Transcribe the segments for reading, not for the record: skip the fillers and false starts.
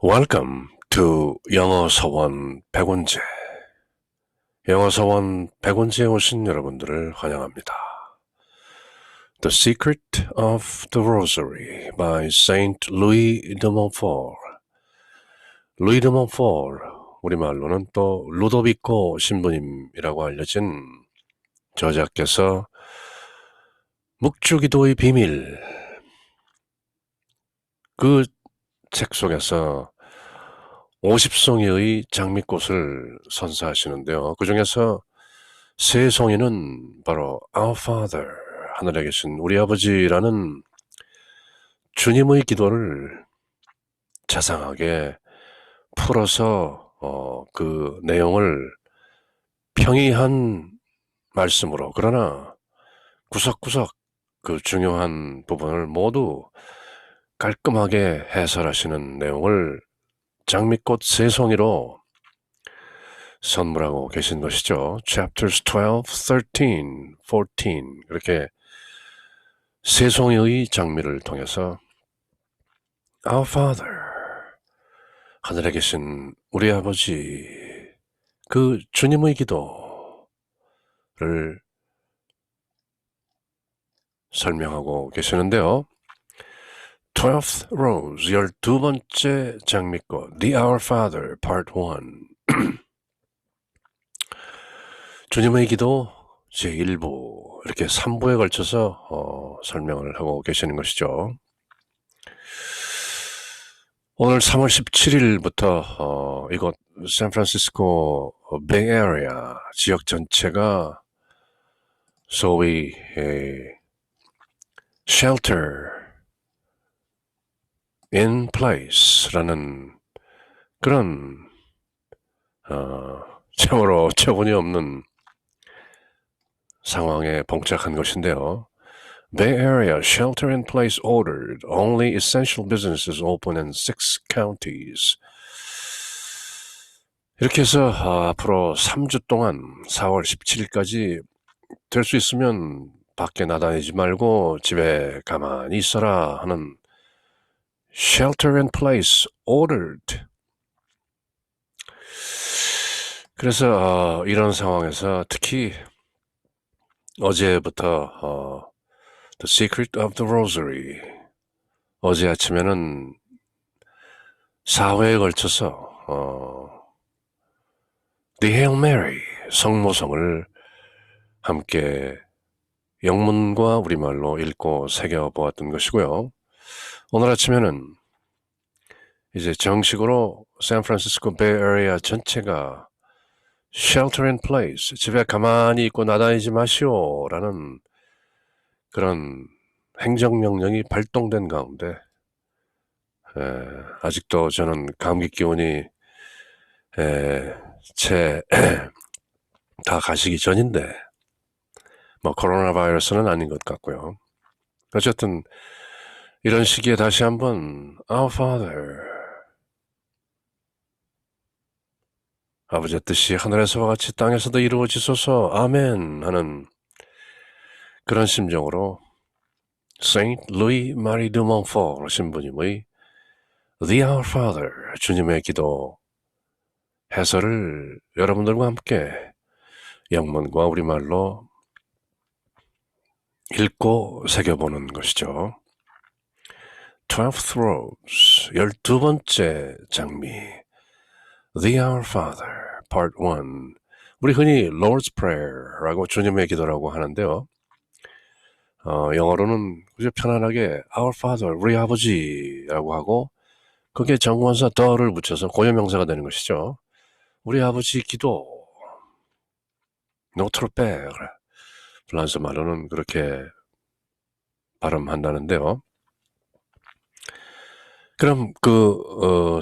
Welcome to 영어 서원 100원제. 영어 서원 100원제에 오신 여러분들을 환영합니다. The Secret of the Rosary by Saint Louis de Montfort. 루이 드 몬포르, 우리말로는 또 루도비코 신부님이라고 알려진 저자께서 묵주기도의 비밀, 그 책 속에서 50송이의 장미꽃을 선사하시는데요. 그 중에서 세 송이는 바로 Our Father, 하늘에 계신 우리 아버지라는 주님의 기도를 자상하게 풀어서 그 내용을 평이한 말씀으로, 그러나 구석구석 그 중요한 부분을 모두 깔끔하게 해설하시는 내용을 장미꽃 세 송이로 선물하고 계신 것이죠. Chapters 12, 13, 14 이렇게 세 송이의 장미를 통해서 Our Father, 하늘에 계신 우리 아버지, 그 주님의 기도를 설명하고 계시는데요. 12th Rose, 12번째 장미꽃, The Our Father, Part 1. 주님의 기도 제1부, 이렇게 3부에 걸쳐서 설명을 하고 계시는 것이죠. 오늘 3월 17일부터 이곳 샌프란시스코 베이 에리아 지역 전체가 소위 shelter in place라는 그런 참으로 처분이 없는 상황에 봉착한 것인데요. Bay Area shelter in place ordered. Only essential businesses open in 6 counties. 이렇게 해서 앞으로 3주 동안 4월 17일까지 될 수 있으면 밖에 나다니지 말고 집에 가만히 있어라 하는 shelter in place ordered. 그래서 이런 상황에서 특히 어제부터 The Secret of the Rosary, 어제 아침에는 4회에 걸쳐서 The Hail Mary, 성모성을 함께 영문과 우리말로 읽고 새겨보았던 것이고요. 오늘 아침에는 이제 정식으로 샌프란시스코 베이 에리아 전체가 shelter in place, 집에 가만히 있고 나다니지 마시오 라는 그런 행정명령이 발동된 가운데 아직도 저는 감기 기운이 채 다 가시기 전인데 뭐 코로나 바이러스는 아닌 것 같고요. 어쨌든 이런 시기에 다시 한번 Our Father, 아버지의 뜻이 하늘에서와 같이 땅에서도 이루어지소서 아멘 하는 그런 심정으로 Saint Louis Marie de Montfort 신부님의 The Our Father, 주님의 기도 해설을 여러분들과 함께 영문과 우리말로 읽고 새겨보는 것이죠. 12th Rose, 12번째 장미, The Our Father, Part 1. 우리 흔히 Lord's Prayer라고 주님의 기도라고 하는데요. 영어로는 그저 편안하게 Our Father, 우리 아버지라고 하고 거기에 정관사 더를 붙여서 고유명사가 되는 것이죠. 우리 아버지 기도, Notre Père, 프랑스 말로는 그렇게 발음한다는데요. 그럼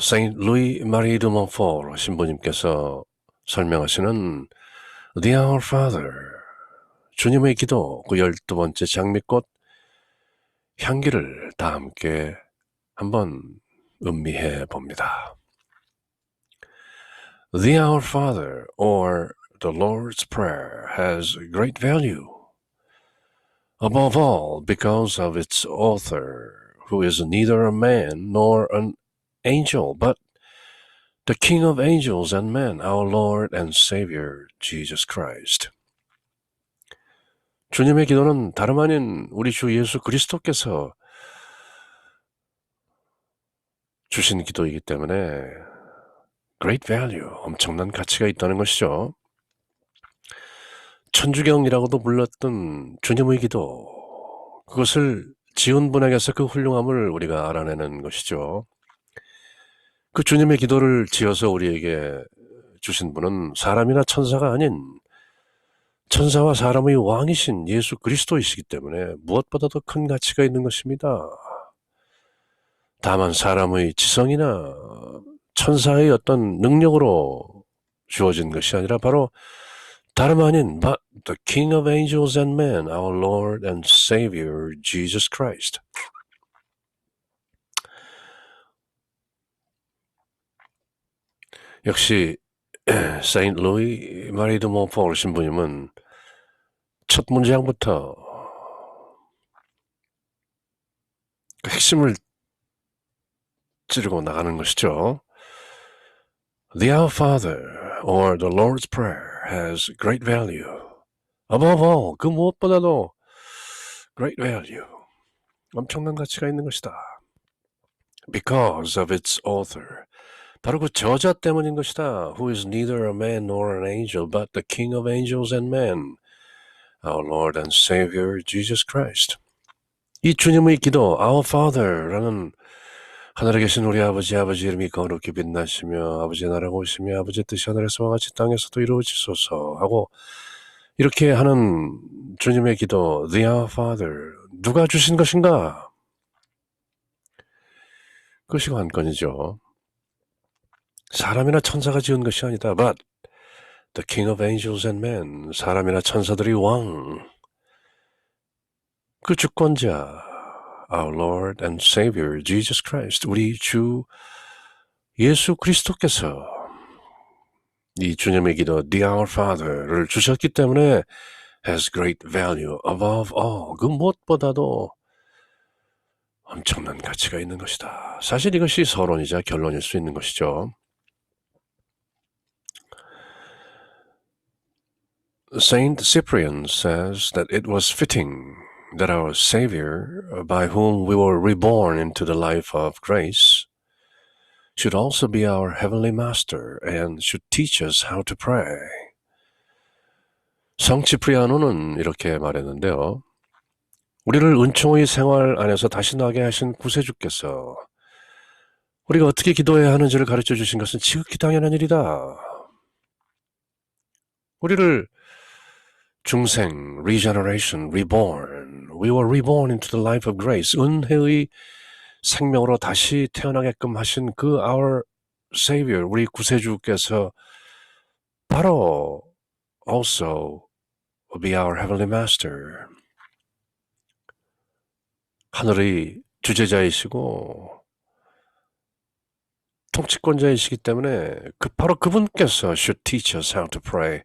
Saint Louis Marie de Montfort 신부님께서 설명하시는 The Our Father, 주님의 기도, 그 12번째 장미꽃 향기를 다 함께 한번 음미해 봅니다. The Our Father, or the Lord's Prayer, has great value. Above all, because of its author, who is neither a man nor an angel, but The King of angels and men, our Lord and Savior, Jesus Christ. 주님의 기도는 다름 아닌 우리 주 예수 그리스도께서 주신 기도이기 때문에 great value, 엄청난 가치가 있다는 것이죠. 천주경이라고도 불렀던 주님의 기도, 그것을 지은 분에게서 그 훌륭함을 우리가 알아내는 것이죠. 그 주님의 기도를 지어서 우리에게 주신 분은 사람이나 천사가 아닌 천사와 사람의 왕이신 예수 그리스도이시기 때문에 무엇보다도 큰 가치가 있는 것입니다. 다만 사람의 지성이나 천사의 어떤 능력으로 주어진 것이 아니라 바로 다름 아닌 the King of angels and men, our Lord and Savior, Jesus Christ. 역시 세인트 루이 마리 드 모포 신부님은 첫 문장부터 그 핵심을 찌르고 나가는 것이죠. The Our Father or the Lord's Prayer has great value. Above all, 그 무엇보다도 great value. 엄청난 가치가 있는 것이다. Because of its author. 바로 그 저자 때문인 것이다. Who is neither a man nor an angel, but the King of angels and men, our Lord and Savior, Jesus Christ. 이 주님의 기도, Our Father라는 하늘에 계신 우리 아버지 이름이 거룩히 빛나시며 아버지의 나라가 오시며 아버지의 뜻이 하늘에서와 같이 땅에서도 이루어지소서 하고 이렇게 하는 주님의 기도, The Our Father, 누가 주신 것인가? 그것이 관건이죠. 사람이나 천사가 지은 것이 아니다. But the King of angels and men, 사람이나 천사들의 왕, 그 주권자, our Lord and Savior, Jesus Christ, 우리 주 예수 그리스도께서 이 주님의 기도, The Our Father를 주셨기 때문에 has great value above all. 그 무엇보다도 엄청난 가치가 있는 것이다. 사실 이것이 서론이자 결론일 수 있는 것이죠. Saint Cyprian says that it was fitting that our Savior, by whom we were reborn into the life of grace, should also be our Heavenly Master and should teach us how to pray. 성 치프리아노는 이렇게 말했는데요. 우리를 은총의 생활 안에서 다시 나게 하신 구세주께서 우리가 어떻게 기도해야 하는지를 가르쳐 주신 것은 지극히 당연한 일이다. 우리를 중생, regeneration, reborn, we were reborn into the life of grace, 은혜의 생명으로 다시 태어나게끔 하신 그 our Savior, 우리 구세주께서 바로 also be our Heavenly Master, 하늘의 주제자이시고 통치권자이시기 때문에 바로 그분께서 should teach us how to pray,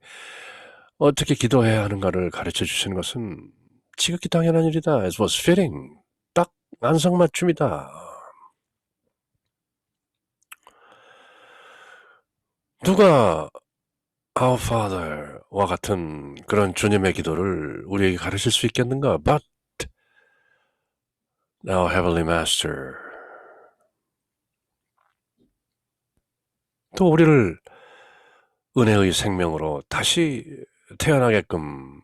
어떻게 기도해야 하는가를 가르쳐 주시는 것은 지극히 당연한 일이다. It was fitting, 딱 안성맞춤이다. 누가 Our Father와 같은 그런 주님의 기도를 우리에게 가르칠 수 있겠는가? But our Heavenly Master, 또 우리를 은혜의 생명으로 다시 태어나게끔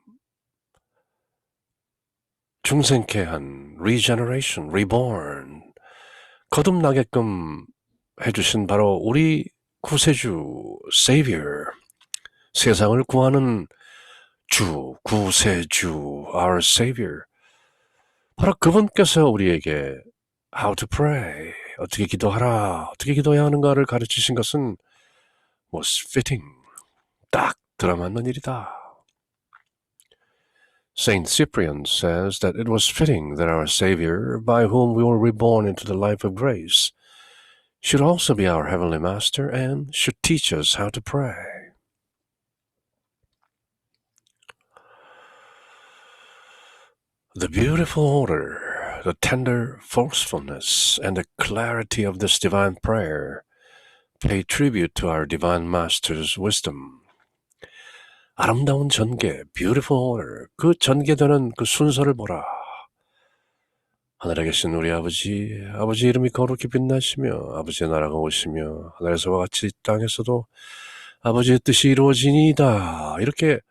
중생케 한 regeneration, reborn, 거듭나게끔 해주신 바로 우리 구세주, Savior, 세상을 구하는 주, 구세주, our Savior, 바로 그분께서 우리에게 how to pray, 어떻게 기도하라, 어떻게 기도해야 하는가를 가르치신 것은 was fitting, 딱 들어맞는 일이다. Saint Cyprian says that it was fitting that our Savior, by whom we were reborn into the life of grace, should also be our Heavenly Master and should teach us how to pray. The beautiful order, the tender forcefulness, and the clarity of this divine prayer pay tribute to our divine master's wisdom. 아름다운 전개, beautiful order. 그 전개되는 그 순서를 보라. 하늘에 계신 우리 아버지, 아버지 이름이 거룩히 빛나시며 아버지의 나라가 오시며 하늘에서와 같이 땅에서도 아버지의 뜻이 이루어지니이다. 이렇게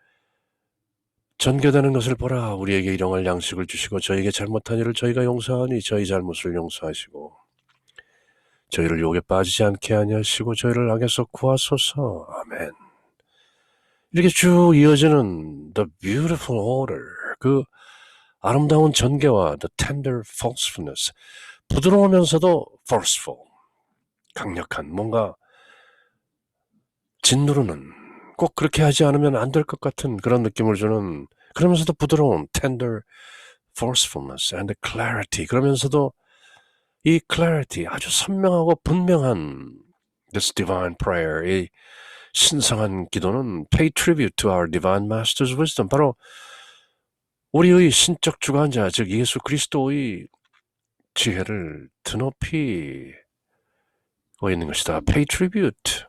전개되는 것을 보라. 우리에게 일용할 양식을 주시고 저희에게 잘못한 일을 저희가 용서하니 저희 잘못을 용서하시고 저희를 유혹에 빠지지 않게 하시고 저희를 악에서 구하소서. 아멘. 이렇게 쭉 이어지는 the beautiful order, 그 아름다운 전개와 the tender forcefulness, 부드러우면서도 forceful, 강력한, 뭔가 짓누르는, 꼭 그렇게 하지 않으면 안 될 것 같은 그런 느낌을 주는, 그러면서도 부드러운 tender forcefulness and clarity, 그러면서도 이 clarity, 아주 선명하고 분명한 this divine prayer, 이 신성한 기도는 pay tribute to our divine master's wisdom, 바로 우리의 신적 주관자, 즉 예수 그리스도의 지혜를 드높이고 있는 것이다. Pay tribute.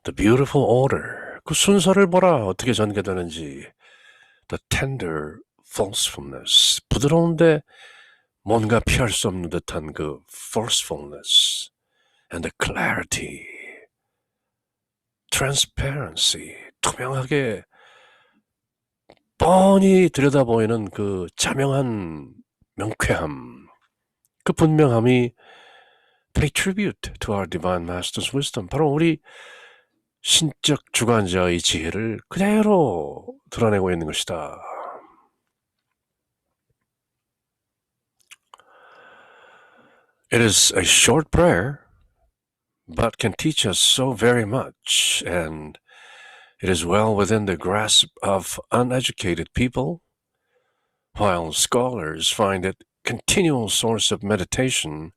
The beautiful order. 그 순서를 보라. 어떻게 전개되는지. The tender forcefulness. 부드러운데 뭔가 피할 수 없는 듯한 그 forcefulness. And the clarity. Transparency. 투명하게 뻔히 들여다보이는 그 자명한 명쾌함, 그 분명함이 pay tribute to our divine master's wisdom, 바로 우리 신적 주관자의 지혜를 그대로 드러내고 있는 것이다. It is a short prayer, but can teach us so very much, and it is well within the grasp of uneducated people, while scholars find it a continual source of meditation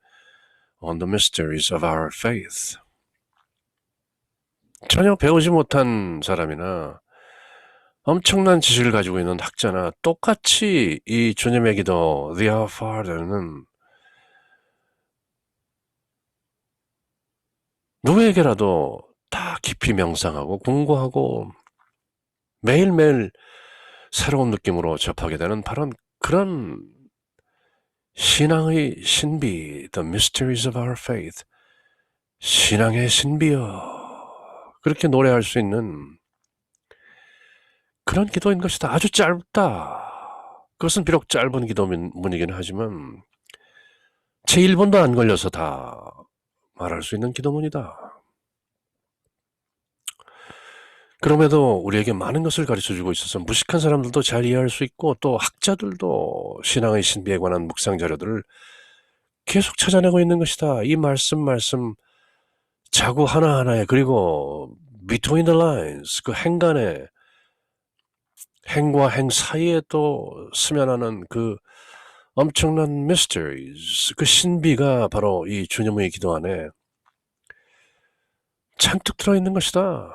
on the mysteries of our faith. 전혀 배우지 못한 사람이나 엄청난 지식을 가지고 있는 학자나 똑같이 이 주님의 기도, The Our Father는 누구에게라도 다 깊이 명상하고 공부하고 매일매일 새로운 느낌으로 접하게 되는 바로 그런 신앙의 신비, The Mysteries of Our Faith, 신앙의 신비여, 그렇게 노래할 수 있는 그런 기도인 것이다. 아주 짧다. 그것은 비록 짧은 기도문이긴 하지만 제 1분도 안 걸려서 다 말할 수 있는 기도문이다. 그럼에도 우리에게 많은 것을 가르쳐주고 있어서 무식한 사람들도 잘 이해할 수 있고 또 학자들도 신앙의 신비에 관한 묵상 자료들을 계속 찾아내고 있는 것이다. 이 말씀 자구 하나하나에, 그리고 between the lines, 그 행간에, 행과 행 사이에 또 스며나는 그 엄청난 mysteries, 그 신비가 바로 이 주님의 기도 안에 잔뜩 들어있는 것이다.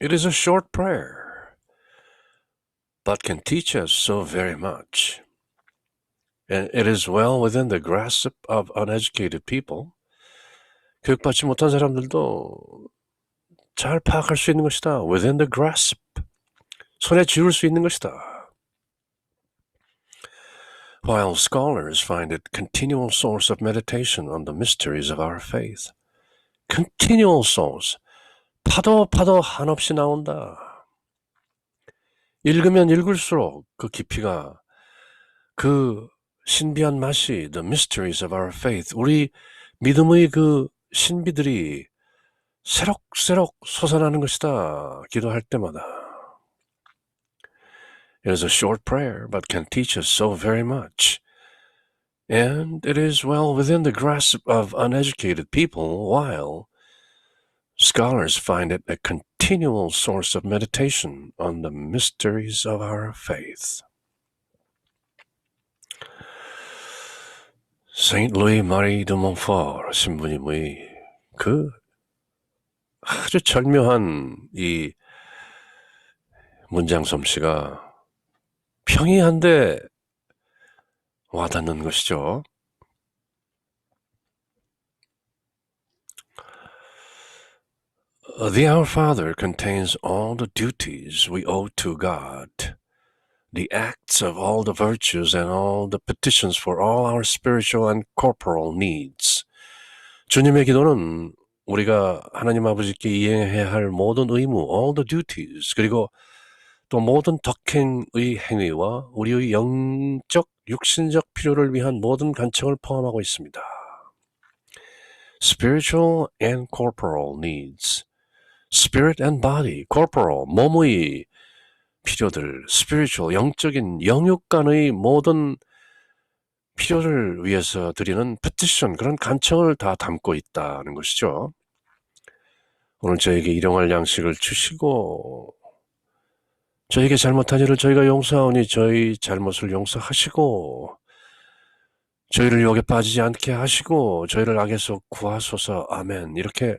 It is a short prayer, but can teach us so very much. And it is well within the grasp of uneducated people. 교육받지 못한 사람들도 잘 파악할 수 있는 것이다. Within the grasp. 손에 쥐을 수 있는 것이다. While scholars find it continual source of meditation on the mysteries of our faith. Continual source. 파도 한없이 나온다. 읽으면 읽을수록 그 깊이가, 그 신비한 맛이 the mysteries of our faith, 우리 믿음의 그 신비들이 새록새록 솟아나는 것이다. 기도할 때마다. It is a short prayer, but can teach us so very much. And it is well within the grasp of uneducated people, while scholars find it a continual source of meditation on the mysteries of our faith. Saint Louis Marie de Montfort 신부님의 그 아주 절묘한 이 문장 솜씨가 평이한데 와닿는 것이죠. The Our Father contains all the duties we owe to God, the acts of all the virtues and all the petitions for all our spiritual and corporal needs. 주님의 기도는 우리가 하나님 아버지께 이행해야 할 모든 의무, all the duties, 그리고 또 모든 덕행의 행위와 우리의 영적, 육신적 필요를 위한 모든 간청을 포함하고 있습니다. Spiritual and corporal needs. Spirit and body, corporal, 몸의 필요들, spiritual, 영적인 영육간의 모든 필요를 위해서 드리는 petition, 그런 간청을 다 담고 있다는 것이죠. 오늘 저에게 일용할 양식을 주시고 저에게 잘못한 일을 저희가 용서하오니 저희 잘못을 용서하시고 저희를 유혹에 빠지지 않게 하시고 저희를 악에서 구하소서. 아멘. 이렇게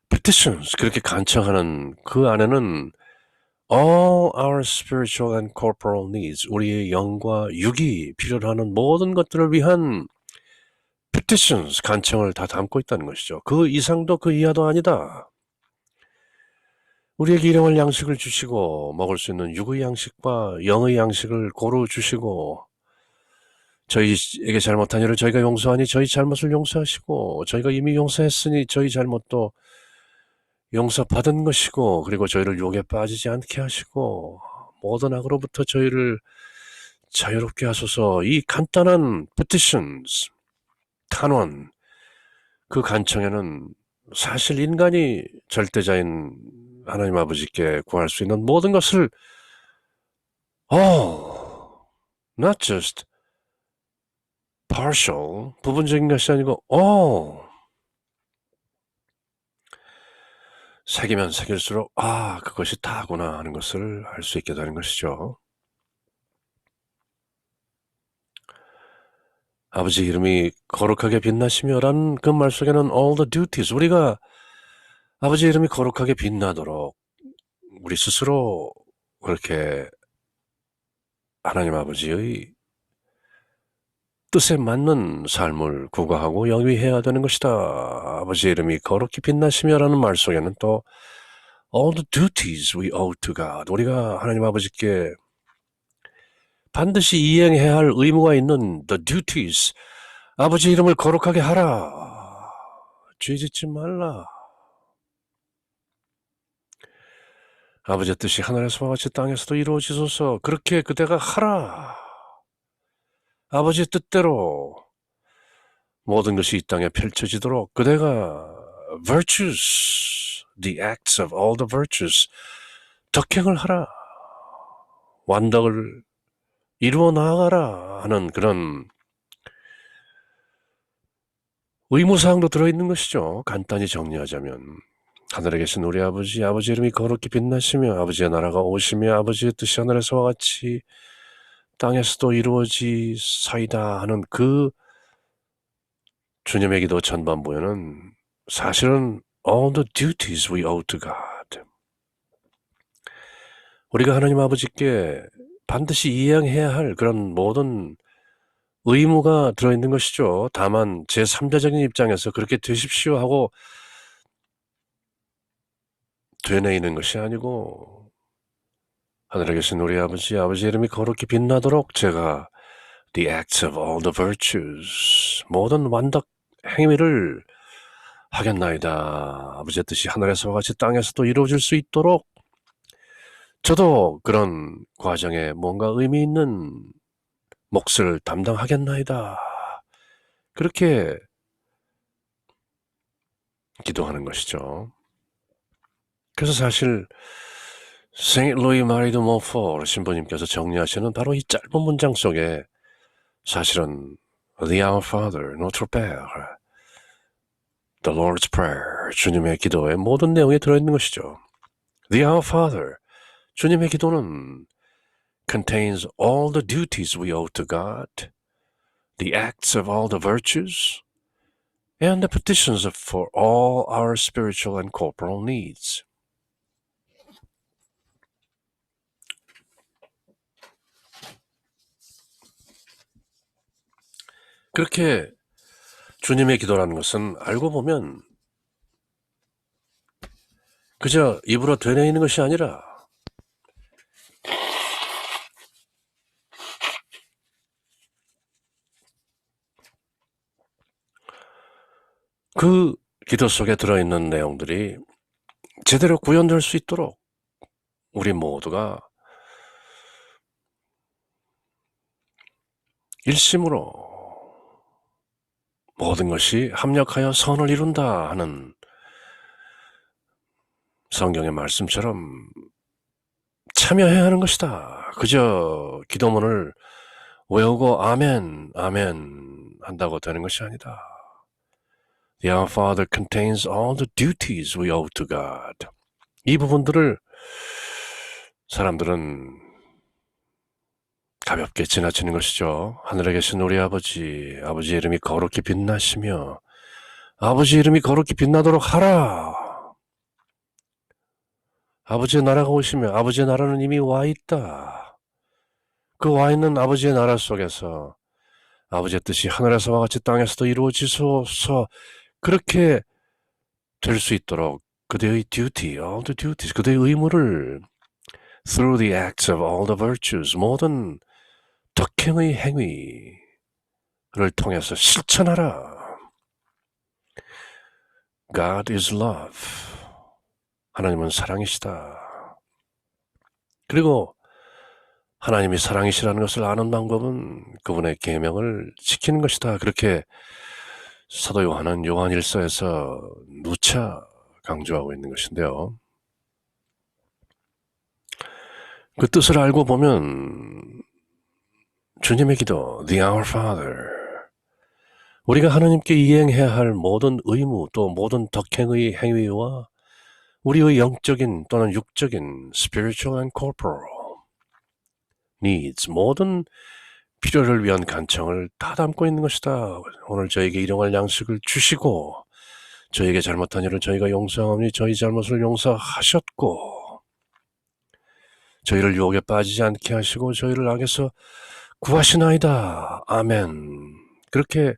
petitions, 그렇게 간청하는 그 안에는 all our spiritual and corporal needs, 우리의 영과 육이 필요로 하는 모든 것들을 위한 petitions, 간청을 다 담고 있다는 것이죠. 그 이상도 그 이하도 아니다. 우리에게 일용할 양식을 주시고 먹을 수 있는 육의 양식과 영의 양식을 고루 주시고 저희에게 잘못한 일을 저희가 용서하니 저희 잘못을 용서하시고 저희가 이미 용서했으니 저희 잘못도 용서받은 것이고 그리고 저희를 유혹에 빠지지 않게 하시고 모든 악으로부터 저희를 자유롭게 하소서. 이 간단한 petitions, 탄원, 그 간청에는 사실 인간이 절대자인 하나님 아버지께 구할 수 있는 모든 것을 not just partial, 부분적인 것이 아니고 새기면 새길수록 그것이 다구나 하는 것을 알 수 있게 되는 것이죠. 아버지 이름이 거룩하게 빛나시며라는 그 말 속에는 all the duties, 우리가 아버지 이름이 거룩하게 빛나도록 우리 스스로 그렇게 하나님 아버지의 뜻에 맞는 삶을 구가하고 영위해야 되는 것이다. 아버지 이름이 거룩히 빛나시며라는 말 속에는 또 all the duties we owe to God, 우리가 하나님 아버지께 반드시 이행해야 할 의무가 있는 the duties, 아버지 이름을 거룩하게 하라, 죄 짓지 말라, 아버지의 뜻이 하늘에서와 같이 땅에서도 이루어지소서. 그렇게 그대가 하라. 아버지의 뜻대로 모든 것이 이 땅에 펼쳐지도록 그대가 virtues, the acts of all the virtues, 덕행을 하라, 완덕을 이루어 나아가라 하는 그런 의무사항도 들어있는 것이죠. 간단히 정리하자면 하늘에 계신 우리 아버지, 아버지 이름이 거룩히 빛나시며 아버지의 나라가 오시며 아버지의 뜻이 하늘에서와 같이 땅에서도 이루어지사이다 하는 그 주님의 기도 전반부에는 사실은 all the duties we owe to God, 우리가 하나님 아버지께 반드시 이행해야 할 그런 모든 의무가 들어있는 것이죠. 다만 제3자적인 입장에서 그렇게 되십시오 하고 되뇌이는 것이 아니고 하늘에 계신 우리 아버지, 아버지 이름이 거룩히 빛나도록 제가 the acts of all the virtues, 모든 완덕 행위를 하겠나이다. 아버지의 뜻이 하늘에서와 같이 땅에서도 이루어질 수 있도록 저도 그런 과정에 뭔가 의미 있는 몫을 담당하겠나이다. 그렇게 기도하는 것이죠. 그래서 사실 세인트 루이 마리 드 모포르 신부님께서 정리하시는 바로 이 짧은 문장 속에 사실은 The Our Father, Notre Père, The Lord's Prayer, 주님의 기도의 모든 내용이 들어있는 것이죠. The Our Father, 주님의 기도는 contains all the duties we owe to God, the acts of all the virtues, and the petitions for all our spiritual and corporal needs. 그렇게 주님의 기도라는 것은 알고 보면 그저 입으로 되뇌이는 것이 아니라 그 기도 속에 들어있는 내용들이 제대로 구현될 수 있도록 우리 모두가 일심으로 모든 것이 합력하여 선을 이룬다 하는 성경의 말씀처럼 참여해야 하는 것이다. 그저 기도문을 외우고 아멘, 아멘 한다고 되는 것이 아니다. The Our Father contains all the duties we owe to God. 이 부분들을 사람들은 가볍게 지나치는 것이죠. 하늘에 계신 우리 아버지, 아버지 이름이 거룩히 빛나시며 아버지 이름이 거룩히 빛나도록 하라. 아버지의 나라가 오시며 아버지의 나라는 이미 와 있다. 그 와 있는 아버지의 나라 속에서 아버지의 뜻이 하늘에서와 같이 땅에서도 이루어지소서. 그렇게 될 수 있도록 그대의 duty, all the duties, 그대의 의무를 through the acts of all the virtues, 모든 덕행의 행위를 통해서 실천하라. God is love. 하나님은 사랑이시다. 그리고 하나님이 사랑이시라는 것을 아는 방법은 그분의 계명을 지키는 것이다. 그렇게 사도 요한은 요한일서에서 누차 강조하고 있는 것인데요. 그 뜻을 알고 보면 주님의 기도, The Our Father, 우리가 하나님께 이행해야 할 모든 의무 또 모든 덕행의 행위와 우리의 영적인 또는 육적인 spiritual and corporal needs, 모든 필요를 위한 간청을 다 담고 있는 것이다. 오늘 저에게 일용할 양식을 주시고 저에게 잘못한 일을 저희가 용서하오니 저희 잘못을 용서하셨고 저희를 유혹에 빠지지 않게 하시고 저희를 악에서 구하시나이다. 아멘. 그렇게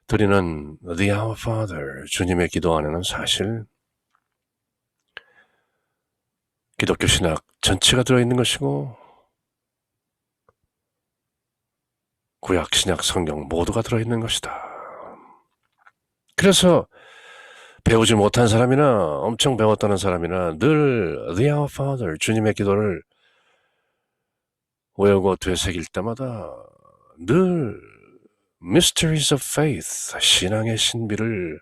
드리는 The Our Father, 주님의 기도 안에는 사실 기독교 신학 전체가 들어있는 것이고 구약, 신약, 성경 모두가 들어있는 것이다. 그래서 배우지 못한 사람이나 엄청 배웠다는 사람이나 늘 The Our Father, 주님의 기도를 외우고 되새길 때마다 늘 Mysteries of Faith, 신앙의 신비를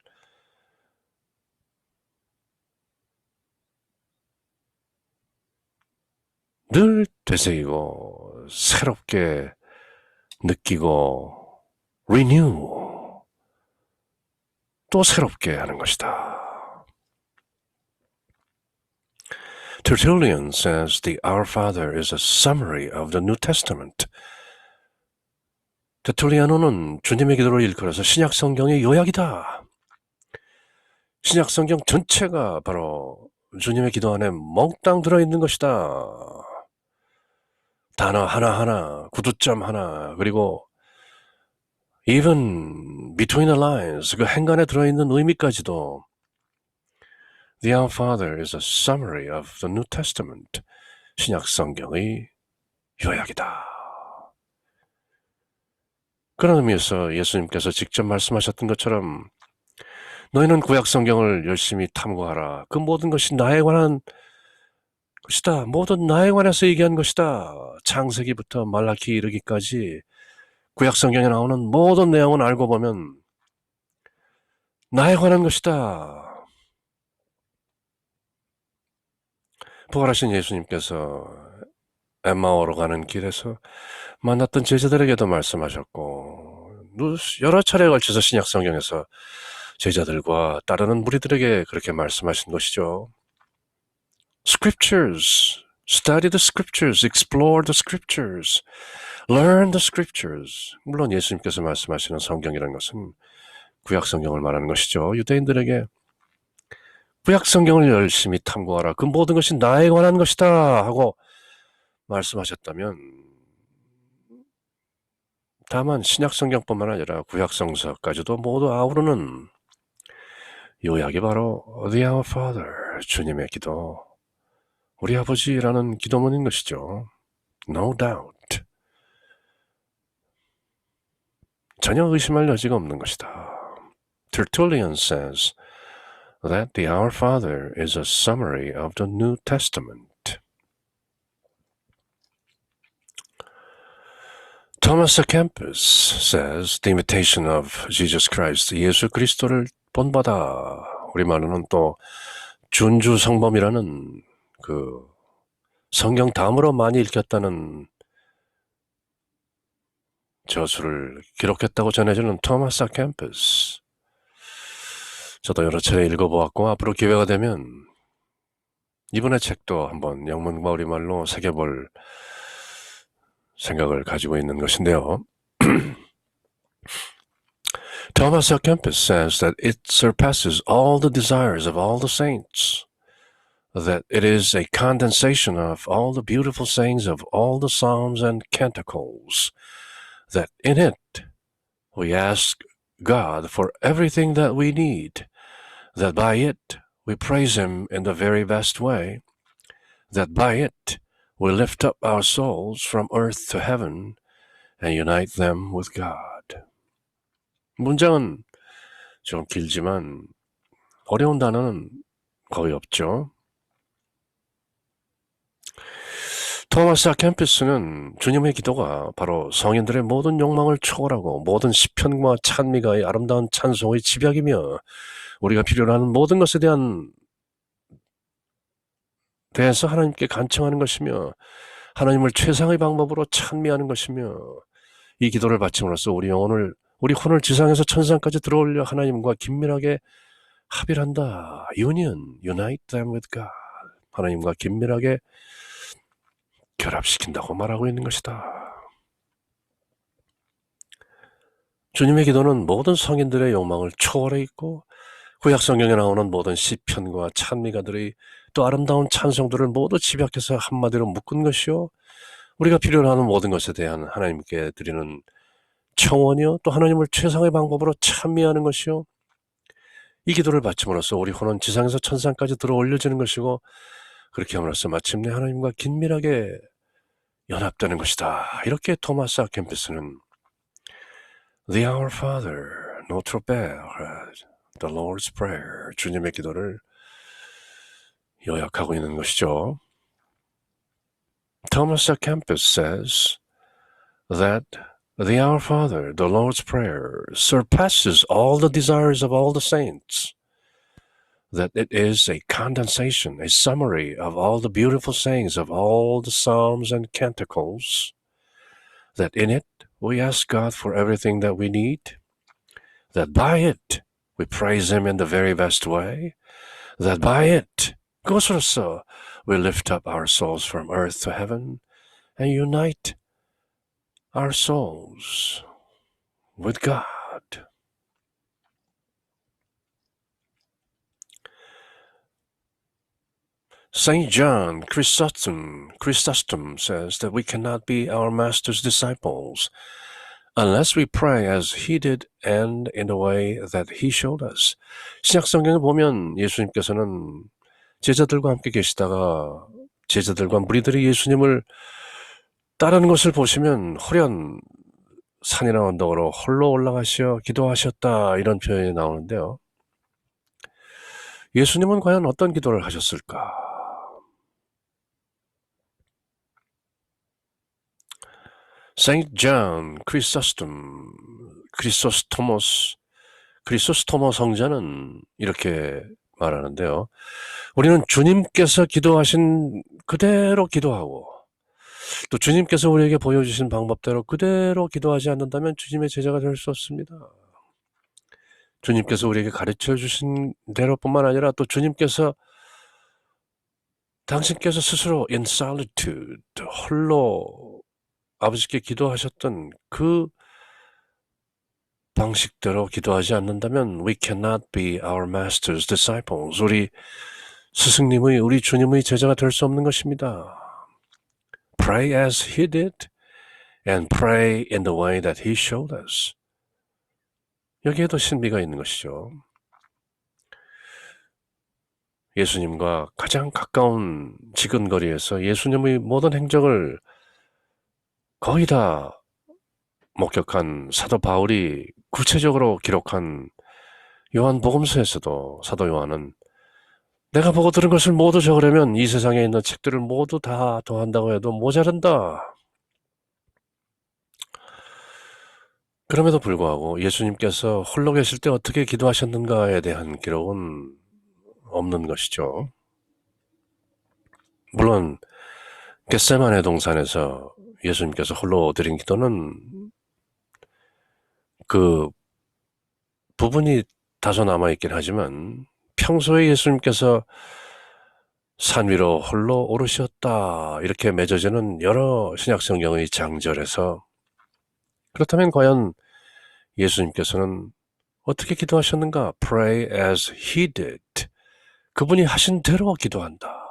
늘 되새기고 새롭게 느끼고 renew, 또 새롭게 하는 것이다. Tertullian says the Our Father is a summary of the New Testament. 테툴리아노는 주님의 기도를 일컬어서 신약 성경의 요약이다. 신약 성경 전체가 바로 주님의 기도 안에 몽땅 들어있는 것이다. 단어 하나하나, 구두점 하나, 그리고 even between the lines, 그 행간에 들어있는 의미까지도 The Our Father is a summary of the New Testament. 신약 성경의 요약이다. 그런 의미에서 예수님께서 직접 말씀하셨던 것처럼 너희는 구약 성경을 열심히 탐구하라. 그 모든 것이 나에 관한 것이다. 모든 나에 관해서 얘기한 것이다. 창세기부터 말라키 이르기까지 구약 성경에 나오는 모든 내용은 알고 보면 나에 관한 것이다. 부활하신 예수님께서 엠마오로 가는 길에서 만났던 제자들에게도 말씀하셨고 여러 차례에 걸쳐서 신약 성경에서 제자들과 따르는 무리들에게 그렇게 말씀하신 것이죠. Scriptures, study the scriptures, explore the scriptures, learn the scriptures. 물론 예수님께서 말씀하시는 성경이라는 것은 구약 성경을 말하는 것이죠. 유대인들에게 구약 성경을 열심히 탐구하라. 그 모든 것이 나에 관한 것이다 하고 말씀하셨다면 다만 신약성경뿐만 아니라 구약성서까지도 모두 아우르는 요약이 바로 The Our Father, 주님의 기도, 우리 아버지라는 기도문인 것이죠. No doubt. 전혀 의심할 여지가 없는 것이다. Tertullian says that the Our Father is a summary of the New Testament. Thomas à Kempis says the imitation of Jesus Christ, 예수 그리스도를 본받아. 우리말로는 또 준주성범이라는 그 성경 다음으로 많이 읽혔다는 저수를 기록했다고 전해지는 토마스 아 캠퍼스. 저도 여러 차례 읽어보았고 앞으로 기회가 되면 이분의 책도 한번 영문과 우리말로 새겨볼 생각을 가지고 있는 것인데요. Thomas à Kempis says that it surpasses all the desires of all the saints, that it is a condensation of all the beautiful sayings of all the psalms and canticles, that in it we ask God for everything that we need, that by it we praise Him in the very best way, that by it we lift up our souls from earth to heaven and unite them with God. 문장은 좀 길지만 어려운 단어는 거의 없죠. 토마스 아 캠피스는 주님의 기도가 바로 성인들의 모든 욕망을 초월하고 모든 시편과 찬미가의 아름다운 찬송의 집약이며 우리가 필요로 하는 모든 것에 대해서 하나님께 간청하는 것이며 하나님을 최상의 방법으로 찬미하는 것이며 이 기도를 바침으로써 우리 혼을 지상에서 천상까지 들어올려 하나님과 긴밀하게 합일한다. unite them with God. 하나님과 긴밀하게 결합시킨다고 말하고 있는 것이다. 주님의 기도는 모든 성인들의 욕망을 초월해 있고 구약성경에 나오는 모든 시편과 찬미가들의 또 아름다운 찬송들을 모두 집약해서 한마디로 묶은 것이요. 우리가 필요로 하는 모든 것에 대한 하나님께 드리는 청원이요. 또 하나님을 최상의 방법으로 찬미하는 것이요. 이 기도를 바침으로써 우리 혼은 지상에서 천상까지 들어 올려지는 것이고 그렇게 함으로써 마침내 하나님과 긴밀하게 연합되는 것이다. 이렇게 토마스 아 캠피스는 The Our Father, Notre Père, The Lord's Prayer, 주님의 기도를 요약하고 있는 것이죠. Thomas à Kempis says that the Our Father, the Lord's Prayer, surpasses all the desires of all the saints, that it is a condensation, a summary of all the beautiful sayings of all the psalms and canticles, that in it we ask God for everything that we need, that by it we praise Him in the very best way, that by it, 그것으로써 we lift up our souls from earth to heaven and unite our souls with God. St. John Chrysostom says that we cannot be our Master's disciples unless we pray as He did and in the way that He showed us. 신약성경에 보면 예수님께서는 제자들과 함께 계시다가 제자들과 무리들이 예수님을 따르는 것을 보시면 호련 산이나 언덕으로 홀로 올라가시어 기도하셨다 이런 표현이 나오는데요. 예수님은 과연 어떤 기도를 하셨을까? St. John 크리소스토모 성자는 이렇게 말하는데요. 우리는 주님께서 기도하신 그대로 기도하고 또 주님께서 우리에게 보여주신 방법대로 그대로 기도하지 않는다면 주님의 제자가 될 수 없습니다. 주님께서 우리에게 가르쳐 주신 대로뿐만 아니라 또 당신께서 스스로 in solitude, 홀로 아버지께 기도하셨던 그 방식대로 기도하지 않는다면 we cannot be our master's disciples. 우리 주님의 제자가 될 수 없는 것입니다. Pray as he did and pray in the way that he showed us. 여기에도 신비가 있는 것이죠. 예수님과 가장 가까운 지근거리에서 예수님의 모든 행적을 거의 다 목격한 사도 바울이 구체적으로 기록한 요한복음서에서도 사도 요한은 내가 보고 들은 것을 모두 적으려면 이 세상에 있는 책들을 모두 다 더한다고 해도 모자란다. 그럼에도 불구하고 예수님께서 홀로 계실 때 어떻게 기도하셨는가에 대한 기록은 없는 것이죠. 물론 겟세마네 동산에서 예수님께서 홀로 드린 기도는 그 부분이 다소 남아있긴 하지만 평소에 예수님께서 산 위로 홀로 오르셨다 이렇게 맺어지는 여러 신약성경의 장절에서 그렇다면 과연 예수님께서는 어떻게 기도하셨는가? Pray as he did. 그분이 하신 대로 기도한다.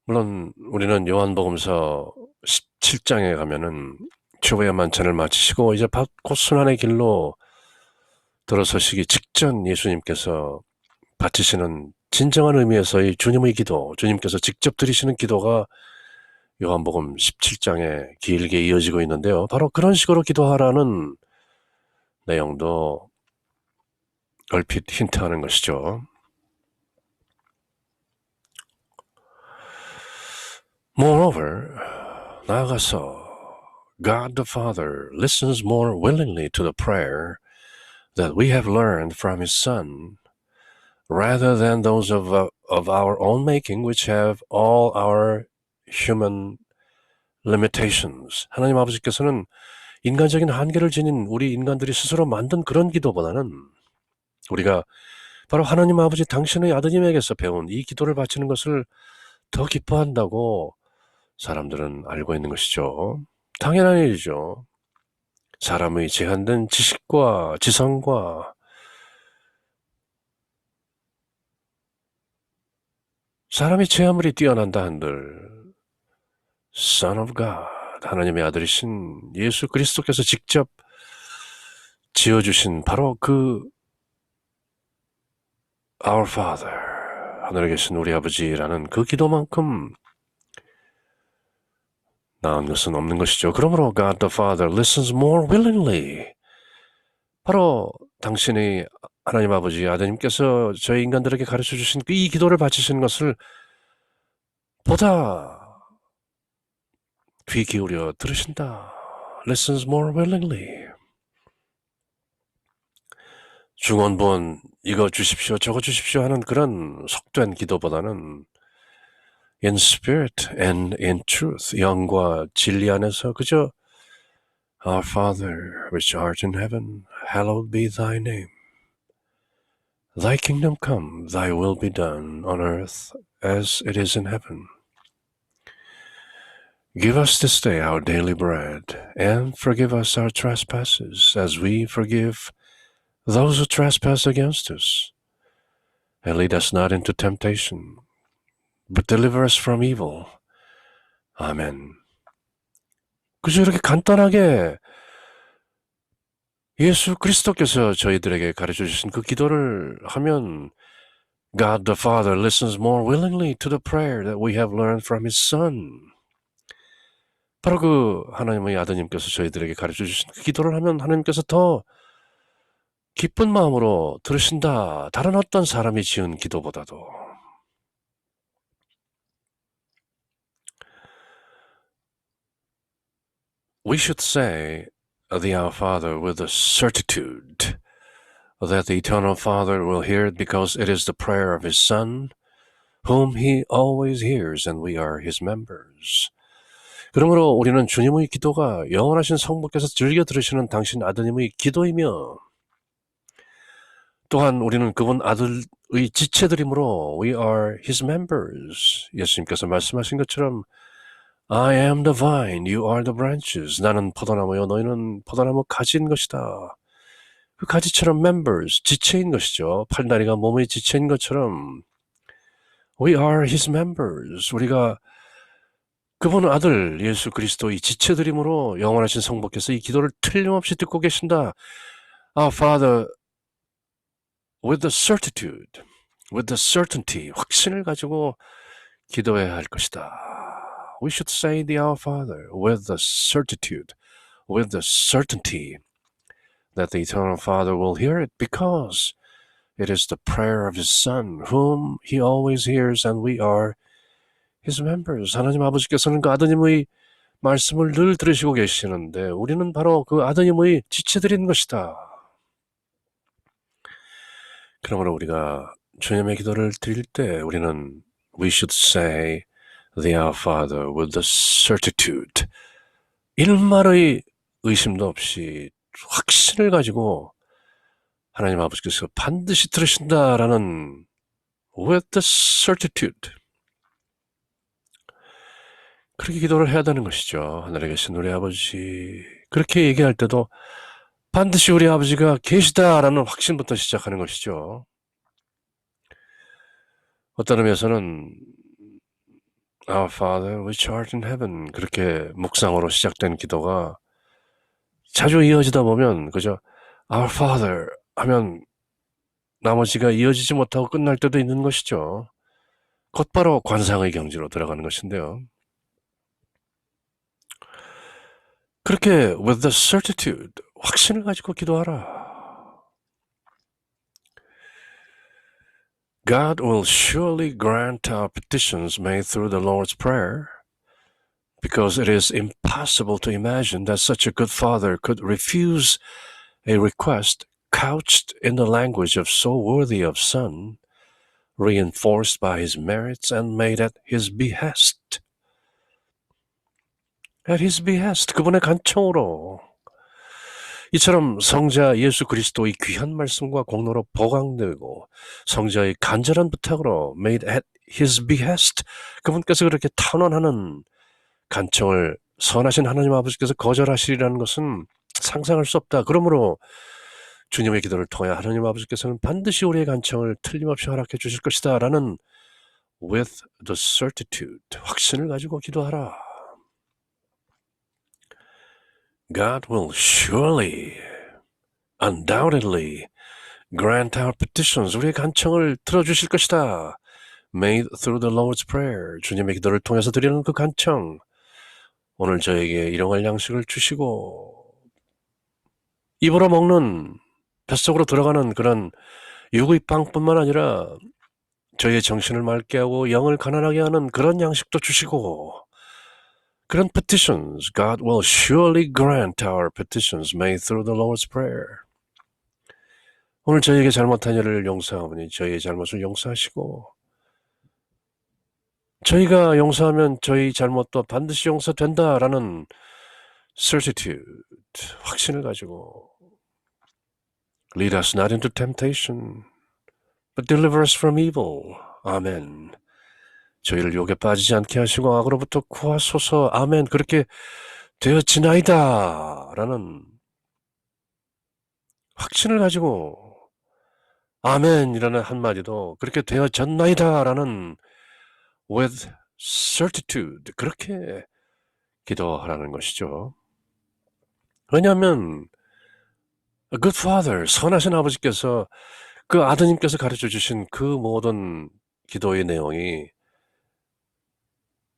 물론 우리는 요한복음서 17장에 가면은 주보의 만찬을 마치시고 이제 곧 순환의 길로 들어서시기 직전 예수님께서 바치시는 진정한 의미에서의 주님의 기도, 주님께서 직접 드리시는 기도가 요한복음 17장에 길게 이어지고 있는데요. 바로 그런 식으로 기도하라는 내용도 얼핏 힌트하는 것이죠. Moreover, 나아가서 God the Father listens more willingly to the prayer that we have learned from His Son, rather than those of our own making, which have all our human limitations. 하나님 아버지께서는 인간적인 한계를 지닌 우리 인간들이 스스로 만든 그런 기도보다는 우리가 바로 하나님 아버지 당신의 아드님에게서 배운 이 기도를 바치는 것을 더 기뻐한다고 사람들은 알고 있는 것이죠. 당연한 일이죠. 사람의 제한된 지식과 지성과 사람이 제 아무리 뛰어난다 한들 Son of God, 하나님의 아들이신 예수 그리스도께서 직접 지어주신 바로 그 Our Father, 하늘에 계신 우리 아버지라는 그 기도만큼 나은 것은 없는 것이죠. 그러므로 God the Father listens more willingly. 바로 당신의 하나님 아버지 아드님께서 저희 인간들에게 가르쳐 주신 이 기도를 바치시는 것을 보다 귀 기울여 들으신다. Listens more willingly. 중원본 이거 주십시오 저거 주십시오 하는 그런 속된 기도보다는 in spirit and in truth, 영과 진리 안에서 그저 Our Father, which art in heaven, hallowed be thy name. Thy kingdom come, thy will be done on earth as it is in heaven. Give us this day our daily bread, and forgive us our trespasses, as we forgive those who trespass against us. And lead us not into temptation, but deliver us from evil. 아멘. 그저 이렇게 간단하게 예수 그리스도께서 저희들에게 가르쳐 주신 그 기도를 하면 God the Father listens more willingly to the prayer that we have learned from His Son. 바로 그 하나님의 아드님께서 저희들에게 가르쳐 주신 그 기도를 하면 하나님께서 더 기쁜 마음으로 들으신다. 다른 어떤 사람이 지은 기도보다도. We should say the Our Father with a certitude that the Eternal Father will hear it because it is the prayer of His Son, whom He always hears, and we are His members. 그러므로 우리는 주님의 기도가 영원하신 성부께서 즐겨 들으시는 당신 아드님의 기도이며 또한 우리는 그분 아들의 지체들이므로 we are His members. 예수님께서 말씀하신 것처럼 I am the vine, you are the branches. 나는 포도나무요, 너희는 포도나무 가지인 것이다. 그 가지처럼 members, 지체인 것이죠. 팔다리가 몸의 지체인 것처럼 We are His members. 우리가 그분은 아들 예수 그리스도의 지체드림으로 영원하신 성부께서 이 기도를 틀림없이 듣고 계신다. Our Father, with the certitude, with the certainty, 확신을 가지고 기도해야 할 것이다. We should say the Our Father with the certitude, with the certainty that the Eternal Father will hear it because it is the prayer of His Son, whom He always hears, and we are His members. 하나님 아버지께서는 그 아드님의 말씀을 늘 들으시고 계시는데 우리는 바로 그 아드님의 지체들인 것이다. 그러므로 우리가 주님의 기도를 드릴 때 우리는 We should say the Our Father with the certitude, 일말의 의심도 없이 확신을 가지고 하나님 아버지께서 반드시 들으신다라는 with the certitude, 그렇게 기도를 해야 되는 것이죠. 하늘에 계신 우리 아버지, 그렇게 얘기할 때도 반드시 우리 아버지가 계시다라는 확신부터 시작하는 것이죠. 어떤 의미에서는 Our Father which art in heaven, 그렇게 묵상으로 시작된 기도가 자주 이어지다 보면 그저 Our Father 하면 나머지가 이어지지 못하고 끝날 때도 있는 것이죠. 곧바로 관상의 경지로 들어가는 것인데요. 그렇게 with the certitude, 확신을 가지고 기도하라. God will surely grant our petitions made through the Lord's Prayer, because it is impossible to imagine that such a good Father could refuse a request couched in the language of so worthy of Son, reinforced by His merits and made at His behest. At His behest, 그분의 간청으로. 이처럼 성자 예수 그리스도의 귀한 말씀과 공로로 보강되고 성자의 간절한 부탁으로 made at His behest, 그분께서 그렇게 탄원하는 간청을 선하신 하나님 아버지께서 거절하시리라는 것은 상상할 수 없다. 그러므로 주님의 기도를 통해 하나님 아버지께서는 반드시 우리의 간청을 틀림없이 허락해 주실 것이다 라는 with the certitude, 확신을 가지고 기도하라. God will surely, undoubtedly grant our petitions, 우리의 간청을 들어주실 것이다. Made through the Lord's Prayer, 주님의 기도를 통해서 드리는 그 간청, 오늘 저에게 일용할 양식을 주시고 입으로 먹는, 뱃속으로 들어가는 그런 육의 빵뿐만 아니라 저희의 정신을 맑게 하고 영을 가난하게 하는 그런 양식도 주시고, 그런 petitions, God will surely grant our petitions made through the Lord's Prayer. 오늘 저희에게 잘못한 일을 용서하오니 저희의 잘못을 용서하시고, 저희가 용서하면 저희 잘못도 반드시 용서된다라는 certitude, 확신을 가지고 Lead us not into temptation, but deliver us from evil. 아멘. 저희를 유혹에 빠지지 않게 하시고 악으로부터 구하소서. 아멘. 그렇게 되어지나이다 라는 확신을 가지고 아멘이라는 한마디도 그렇게 되어졌나이다 라는 with certitude, 그렇게 기도하라는 것이죠. 왜냐하면 A good Father, 선하신 아버지께서 그 아드님께서 가르쳐 주신 그 모든 기도의 내용이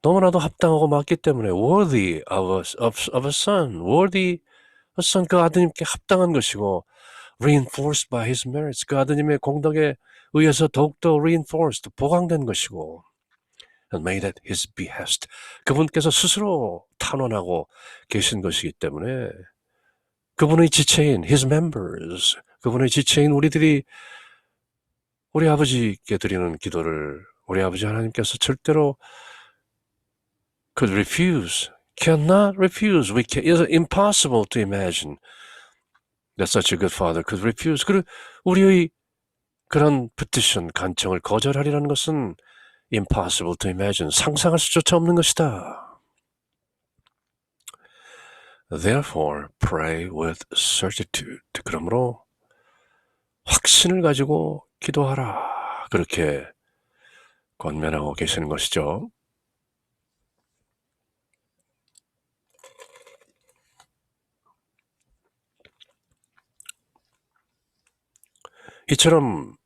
너무나도 합당하고 맞기 때문에 worthy of a son, worthy a son, 그 아드님께 합당한 것이고 reinforced by his merits, 그 아드님의 공덕에 의해서 더욱더 reinforced, 보강된 것이고 and made at his behest, 그분께서 스스로 탄원하고 계신 것이기 때문에 그분의 지체인 his members, 그분의 지체인 우리들이 우리 아버지께 드리는 기도를 우리 아버지 하나님께서 절대로 could refuse, cannot refuse. It's impossible to imagine that such a good father could refuse. 그리고 우리의 그런 petition, 간청을 거절하리라는 것은 impossible to imagine, 상상할 수조차 없는 것이다. Therefore, pray with certitude. 그러므로 확신을 가지고 기도하라. 그렇게 권면하고 계시는 것이죠. 이처럼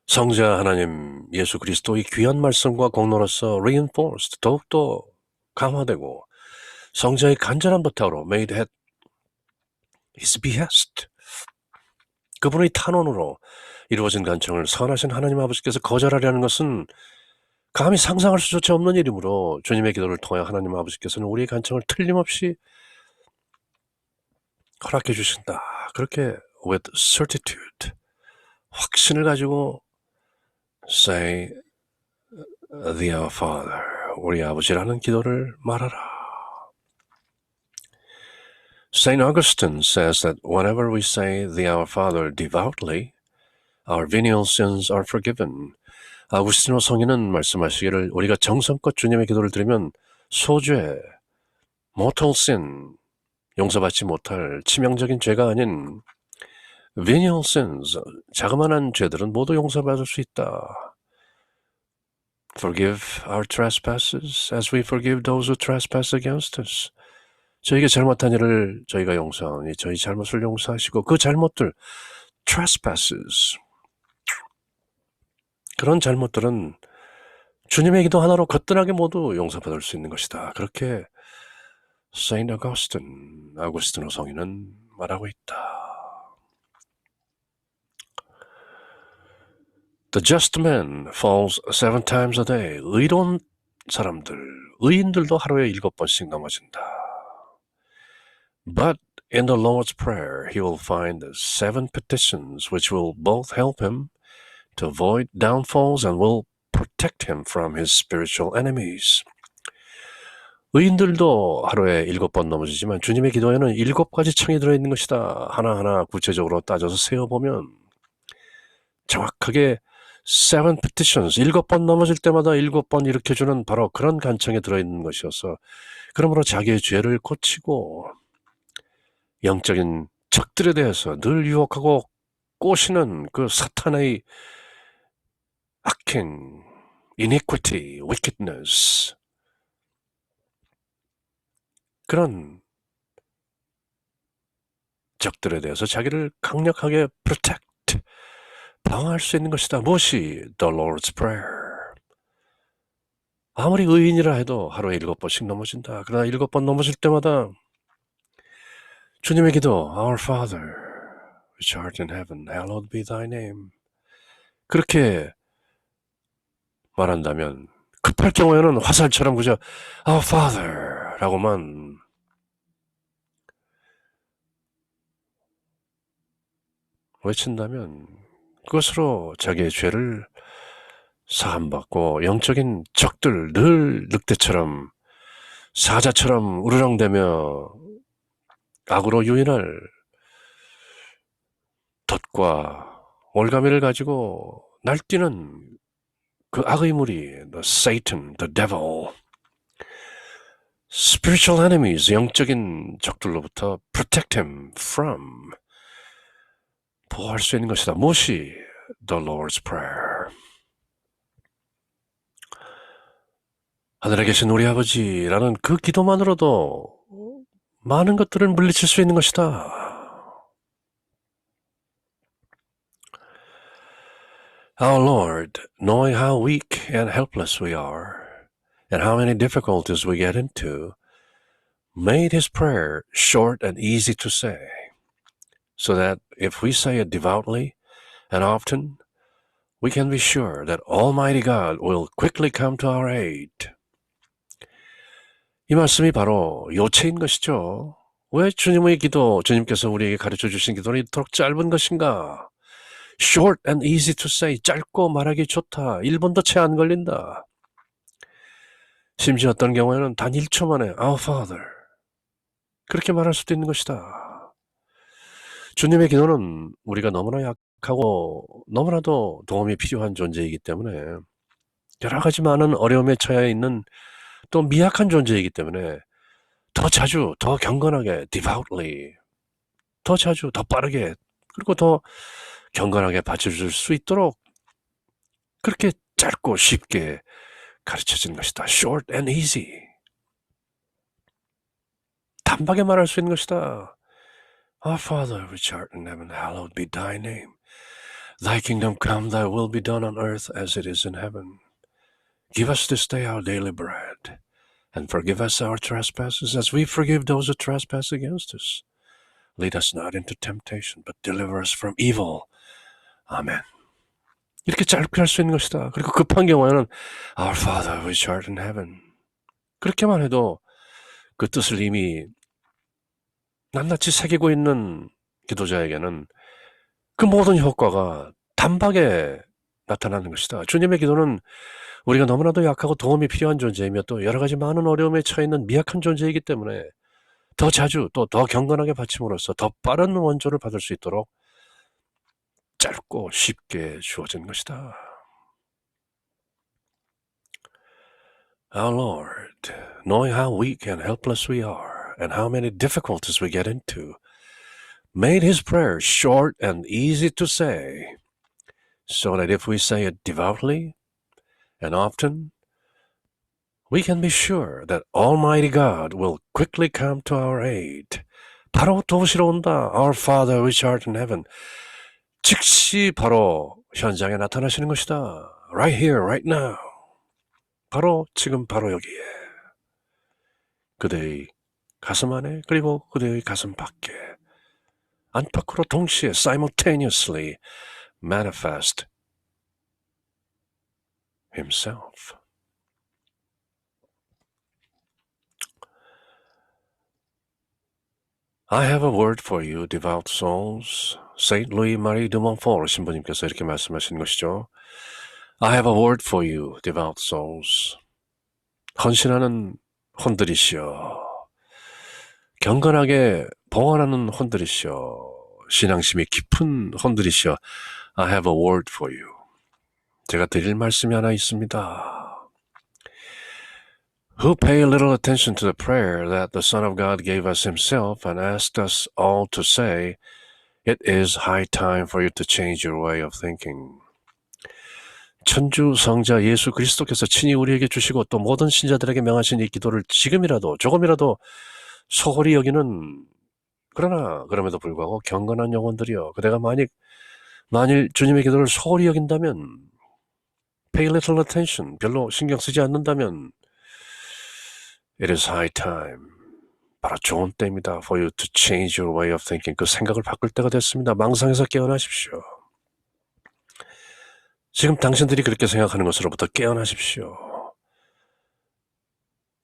성자 하나님 예수 그리스도의 귀한 말씀과 공로로서 reinforced, 더욱더 강화되고 성자의 간절한 부탁으로 made at his behest, 그분의 탄원으로 이루어진 간청을 선하신 하나님 아버지께서 거절하려는 것은 감히 상상할 수조차 없는 일이므로 주님의 기도를 통해 하나님 아버지께서는 우리의 간청을 틀림없이 허락해 주신다. 그렇게 with certitude, 확신을 가지고 say the Our Father, 우리 아버지라는 기도를 말하라. Saint Augustine says that whenever we say the Our Father devoutly, our venial sins are forgiven. 아구스티노 성인은 말씀하시기를 우리가 정성껏 주님의 기도를 드리면 소죄, mortal sin, 용서받지 못할 치명적인 죄가 아닌 venial sins, 자그마한 죄들은 모두 용서받을 수 있다. Forgive our trespasses as we forgive those who trespass against us. 저희가 잘못한 일을 저희가 용서하니 저희 잘못을 용서하시고 그 잘못들, trespasses, 그런 잘못들은 주님의 기도 하나로 거뜬하게 모두 용서받을 수 있는 것이다. 그렇게 Saint Augustine, 아구스티노 성인은 말하고 있다. The just man falls 7 times a day. 의로운 사람들, 의인들도 하루에 7번씩 넘어진다. But in the Lord's Prayer, he will find 7 petitions which will both help him to avoid downfalls and will protect him from his spiritual enemies. 의인들도 하루에 7번 넘어지지만 주님의 기도에는 7가지 청이 들어있는 것이다. 하나하나 구체적으로 따져서 세어보면 정확하게 7 petitions, 7번 넘어질 때마다 7번 일으켜주는 바로 그런 간청에 들어있는 것이어서 그러므로 자기의 죄를 고치고 영적인 적들에 대해서 늘 유혹하고 꼬시는 그 사탄의 악행, iniquity, wickedness, 그런 적들에 대해서 자기를 강력하게 protect, 방어할 수 있는 것이다. 무엇이 the Lord's Prayer. 아무리 의인이라 해도 하루에 7번씩 넘어진다. 그러나 7번 넘어질 때마다 주님의 기도, Our Father, which art in heaven, hallowed be thy name. 그렇게 말한다면 급할 경우에는 화살처럼 그저 Our Father 라고만 외친다면 그것으로 자기의 죄를 사함받고 영적인 적들 늘 늑대처럼 사자처럼 우르렁대며 악으로 유인할 덫과 올가미를 가지고 날뛰는 그 악의 무리, the Satan, the devil, spiritual enemies, 영적인 적들로부터 protect him from, 보호할 수 있는 것이다. 무엇이 the Lord's Prayer. 하늘에 계신 우리 아버지라는 그 기도만으로도 많은 것들을 물리칠 수 있는 것이다. Our Lord, knowing how weak and helpless we are, and how many difficulties we get into, made his prayer short and easy to say, so that if we say it devoutly and often, we can be sure that Almighty God will quickly come to our aid. 이 말씀이 바로 요체인 것이죠. 왜 주님의 기도, 주님께서 우리에게 가르쳐 주신 기도는 이토록 짧은 것인가? Short and easy to say, 짧고 말하기 좋다. 1분도 채 안 걸린다. 심지어 어떤 경우에는 단 1초 만에 Our Father, 그렇게 말할 수도 있는 것이다. 주님의 기도는 우리가 너무나 약하고 너무나도 도움이 필요한 존재이기 때문에 여러 가지 많은 어려움에 처해 있는 또 미약한 존재이기 때문에 더 자주, 더 경건하게, devoutly, 더 자주, 더 빠르게, 그리고 더 경건하게 받쳐줄 수 있도록 그렇게 짧고 쉽게 가르쳐진 것이다. Short and easy. 단박에 말할 수 있는 것이다. Our Father, which art in heaven, hallowed be thy name. Thy kingdom come, thy will be done on earth as it is in heaven. Give us this day our daily bread, and forgive us our trespasses as we forgive those who trespass against us. Lead us not into temptation, but deliver us from evil. 아멘. 이렇게 짧게 할 수 있는 것이다. 그리고 급한 경우에는 Our Father which art in heaven. 그렇게만 해도 그 뜻을 이미 낱낱이 새기고 있는 기도자에게는 그 모든 효과가 단박에 나타나는 것이다. 주님의 기도는 우리가 너무나도 약하고 도움이 필요한 존재이며 또 여러 가지 많은 어려움에 처해 있는 미약한 존재이기 때문에 더 자주 또 더 경건하게 바침으로써 더 빠른 원조를 받을 수 있도록 짧고 쉽게 주어진 것이다. Our Lord, knowing how weak and helpless we are and how many difficulties we get into, made his prayer short and easy to say, so that if we say it devoutly and often, we can be sure that Almighty God will quickly come to our aid. 바로 도우시러 온다. Our Father which art in heaven. 즉시 바로 현장에 나타나시는 것이다. Right here, right now. 바로 지금 바로 여기에. 그대의 가슴 안에 그리고 그대의 가슴 밖에 안팎으로 동시에 simultaneously manifest himself. I have a word for you, devout souls. Saint Louis Marie de Montfort 신부님께서 이렇게 말씀하신 것이죠. I have a word for you, devout souls. 헌신하는 혼들이시여. 경건하게 봉헌하는 혼들이시여. 신앙심이 깊은 혼들이시여. I have a word for you. 제가 드릴 말씀이 하나 있습니다. Who pay little attention to the prayer that the Son of God gave us himself and asked us all to say, It is high time for you to change your way of thinking. 천주 성자 예수 그리스도께서 친히 우리에게 주시고 또 모든 신자들에게 명하신 이 기도를 지금이라도 조금이라도 소홀히 여기는 그러나 그럼에도 불구하고 경건한 영혼들이여 그대가 만일 주님의 기도를 소홀히 여긴다면 pay little attention 별로 신경 쓰지 않는다면 It is high time 바로 좋은 때입니다 for you to change your way of thinking 그 생각을 바꿀 때가 됐습니다. 망상에서 깨어나십시오. 지금 당신들이 그렇게 생각하는 것으로부터 깨어나십시오.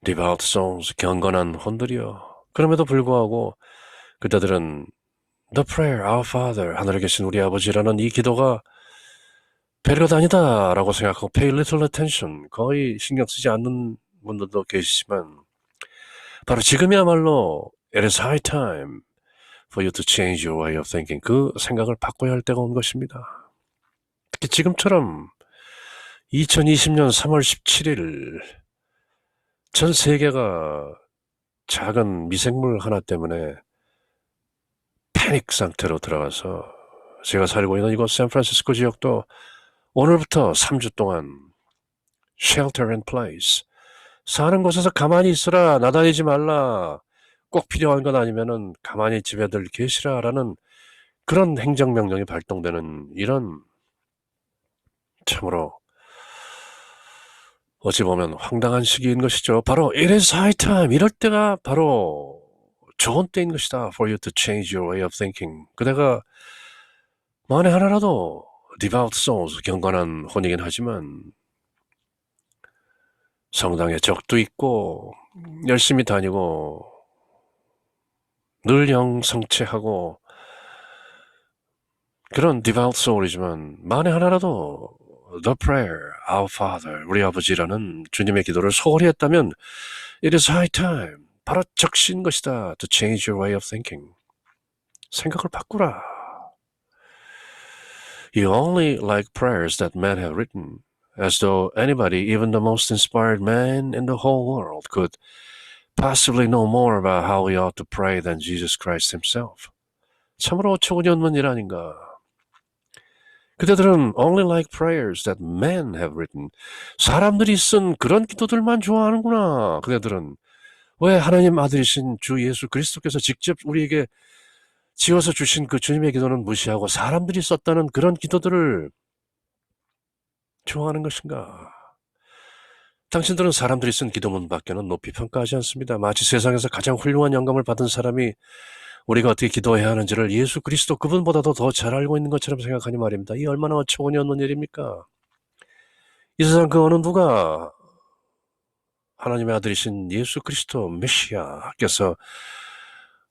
Devout souls, 경건한 혼들이여. 그럼에도 불구하고 그대들은 The prayer, Our Father, 하늘에 계신 우리 아버지라는 이 기도가 별것 아니다 라고 생각하고 pay little attention, 거의 신경 쓰지 않는 분들도 계시지만 바로 지금이야말로 It is high time for you to change your way of thinking. 그 생각을 바꿔야 할 때가 온 것입니다. 특히 지금처럼 2020년 3월 17일 전 세계가 작은 미생물 하나 때문에 패닉 상태로 들어가서 제가 살고 있는 이곳 샌프란시스코 지역도 오늘부터 3주 동안 shelter in place 사는 곳에서 가만히 있으라 나다니지 말라 꼭 필요한 것 아니면은 가만히 집에들 계시라 라는 그런 행정명령이 발동되는 이런 참으로 어찌 보면 황당한 시기인 것이죠. 바로 it is high time 이럴 때가 바로 좋은 때인 것이다. For you to change your way of thinking. 그대가 만에 하나라도 devout souls 경건한 혼이긴 하지만 성당에 적도 있고 열심히 다니고 늘 영성체하고 그런 devout soul이지만 만에 하나라도 The prayer, Our Father, 우리 아버지라는 주님의 기도를 소홀히 했다면 It is high time, 바로 적신 것이다 To change your way of thinking 생각을 바꾸라 You only like prayers that men have written as though anybody, even the most inspired man in the whole world could possibly know more about how we ought to pray than Jesus Christ himself 참으로 어처구니없는 일 아닌가 그대들은 only like prayers that men have written. 사람들이 쓴 그런 기도들만 좋아하는구나. 그대들은 왜 하나님 아들이신 주 예수 그리스도께서 직접 우리에게 지어서 주신 그 주님의 기도는 무시하고 사람들이 썼다는 그런 기도들을 좋아하는 것인가? 당신들은 사람들이 쓴 기도문밖에는 높이 평가하지 않습니다. 마치 세상에서 가장 훌륭한 영감을 받은 사람이 우리가 어떻게 기도해야 하는지를 예수 그리스도 그분보다도 더 잘 알고 있는 것처럼 생각하니 말입니다. 이 얼마나 어처구니 없는 일입니까? 이 세상 그 어느 누가 하나님의 아들이신 예수 그리스도 메시아께서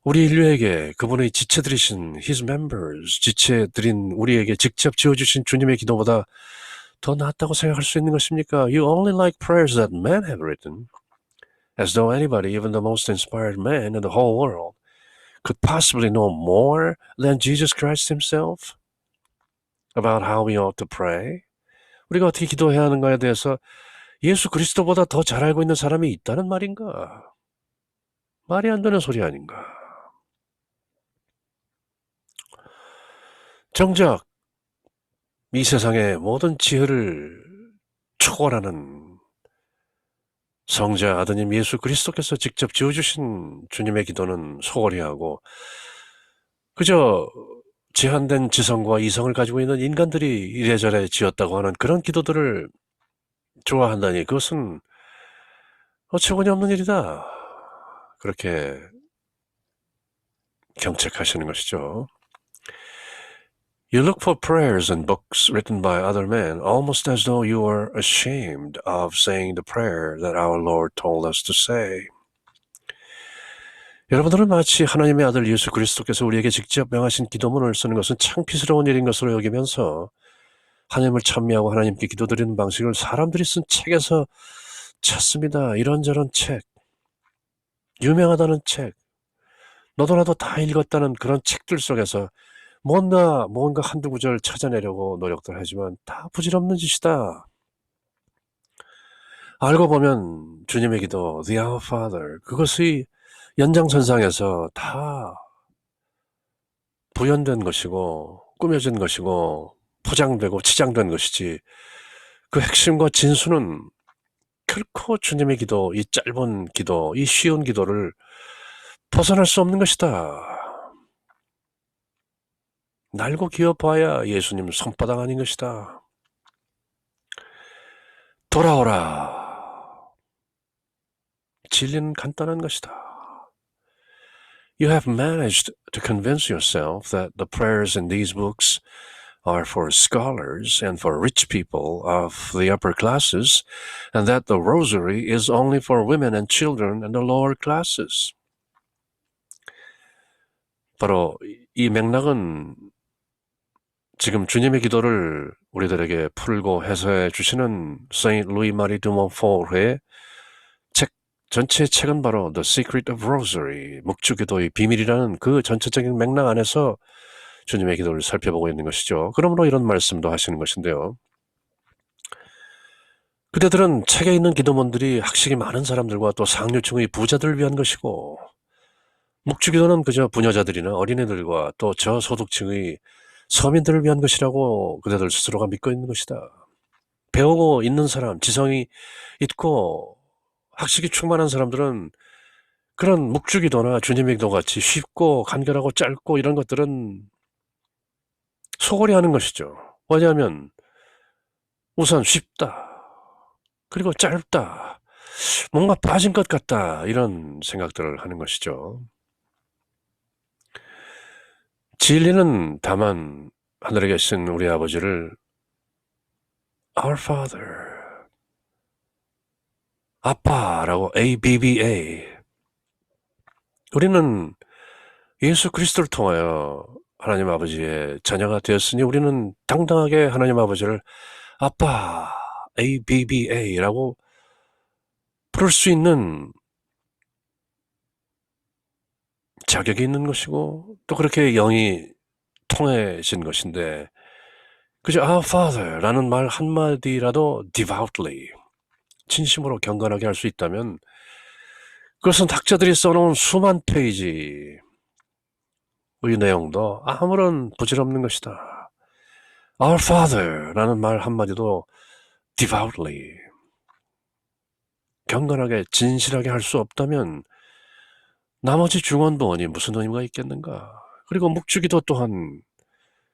우리 인류에게 그분의 지체들이신 His members, 지체들인 우리에게 직접 지어주신 주님의 기도보다 더 낫다고 생각할 수 있는 것입니까? You only like prayers that men have written, as though anybody, even the most inspired man in the whole world, could possibly know more than Jesus Christ himself about how we ought to pray. 우리가 어떻게 기도해야 하는가에 대해서 예수 그리스도보다 더 잘 알고 있는 사람이 있다는 말인가? 말이 안 되는 소리 아닌가? 정작 이 세상의 모든 지혜를 초월하는 성자 아드님 예수 그리스도께서 직접 지어주신 주님의 기도는 소홀히 하고 그저 제한된 지성과 이성을 가지고 있는 인간들이 이래저래 지었다고 하는 그런 기도들을 좋아한다니 그것은 어처구니 없는 일이다. 그렇게 경책하시는 것이죠. You look for prayers in books written by other men, almost as though you were ashamed of saying the prayer that our Lord told us to say. 여러분들은 마치 하나님의 아들 예수 그리스도께서 우리에게 직접 명하신 기도문을 쓰는 것은 창피스러운 일인 것으로 여기면서 하나님을 찬미하고 하나님께 기도드리는 방식을 사람들이 쓴 책에서 찾습니다. 이런저런 책, 유명하다는 책, 너도 나도 다 읽었다는 그런 책들 속에서 뭔가 한두 구절 찾아내려고 노력들 하지만 다 부질없는 짓이다. 알고 보면 주님의 기도, The Our Father, 그것의 연장선상에서 다 부연된 것이고 꾸며진 것이고 포장되고 치장된 것이지 그 핵심과 진수는 결코 주님의 기도, 이 짧은 기도, 이 쉬운 기도를 벗어날 수 없는 것이다. 날고 기어봐야 예수님 손바닥 아닌 것이다. 돌아오라. 진리는 간단한 것이다. You have managed to convince yourself that the prayers in these books are for scholars and for rich people of the upper classes, and that the rosary is only for women and children and the lower classes. 바로 이 맥락은 지금 주님의 기도를 우리들에게 풀고 해석해 주시는 세인트 루이 마리 드 몬포르의 책 전체 책은 바로 The Secret of Rosary, 묵주기도의 비밀이라는 그 전체적인 맥락 안에서 주님의 기도를 살펴보고 있는 것이죠. 그러므로 이런 말씀도 하시는 것인데요. 그대들은 책에 있는 기도문들이 학식이 많은 사람들과 또 상류층의 부자들을 위한 것이고 묵주기도는 그저 부녀자들이나 어린애들과 또 저소득층의 서민들을 위한 것이라고 그대들 스스로가 믿고 있는 것이다. 배우고 있는 사람, 지성이 있고 학식이 충만한 사람들은 그런 묵주기도나 주님의 기도 같이 쉽고 간결하고 짧고 이런 것들은 소홀히 하는 것이죠. 왜냐하면 우선 쉽다. 그리고 짧다. 뭔가 빠진 것 같다. 이런 생각들을 하는 것이죠. 진리는 다만 하늘에 계신 우리 아버지를 Our Father, 아빠라고 ABBA. 우리는 예수 그리스도를 통하여 하나님 아버지의 자녀가 되었으니 우리는 당당하게 하나님 아버지를 아빠 ABBA라고 부를 수 있는 자격이 있는 것이고 또 그렇게 영이 통해진 것인데 그저 Our Father라는 말 한마디라도 devoutly, 진심으로 경건하게 할 수 있다면 그것은 학자들이 써놓은 수만 페이지의 내용도 아무런 부질없는 것이다. Our Father라는 말 한마디도 devoutly, 경건하게 진실하게 할 수 없다면 나머지 중언부언이 무슨 의미가 있겠는가? 그리고 묵주기도 또한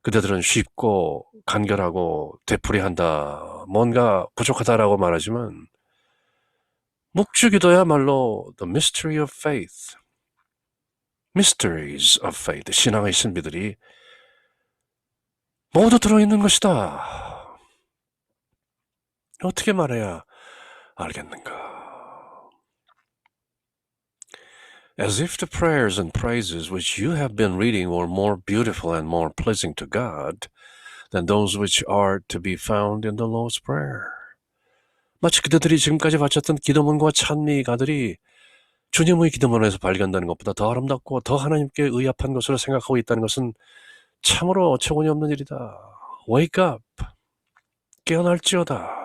그대들은 쉽고 간결하고 되풀이한다, 뭔가 부족하다라고 말하지만 묵주기도야말로 the mystery of faith, mysteries of faith, 신앙의 신비들이 모두 들어있는 것이다. 어떻게 말해야 알겠는가? As if the prayers and praises which you have been reading were more beautiful and more pleasing to God than those which are to be found in the Lord's Prayer. 마치 그대들이 지금까지 바쳤던 기도문과 찬미가들이 주님의 기도문에서 발견되는 것보다 더 아름답고 더 하나님께 의합한 것으로 생각하고 있다는 것은 참으로 어처구니 없는 일이다. Wake up! 깨어날지어다.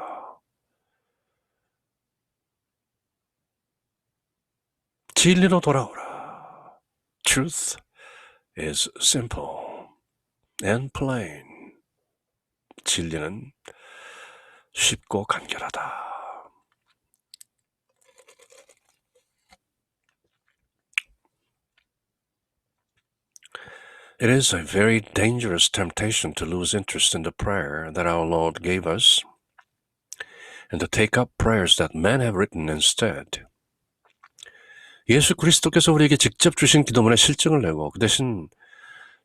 진리로 돌아오라. Truth is simple and plain. 진리는 쉽고 간결하다. It is a very dangerous temptation to lose interest in the prayer that our Lord gave us and to take up prayers that men have written instead. 예수 그리스도께서 우리에게 직접 주신 기도문에 실증을 내고 그 대신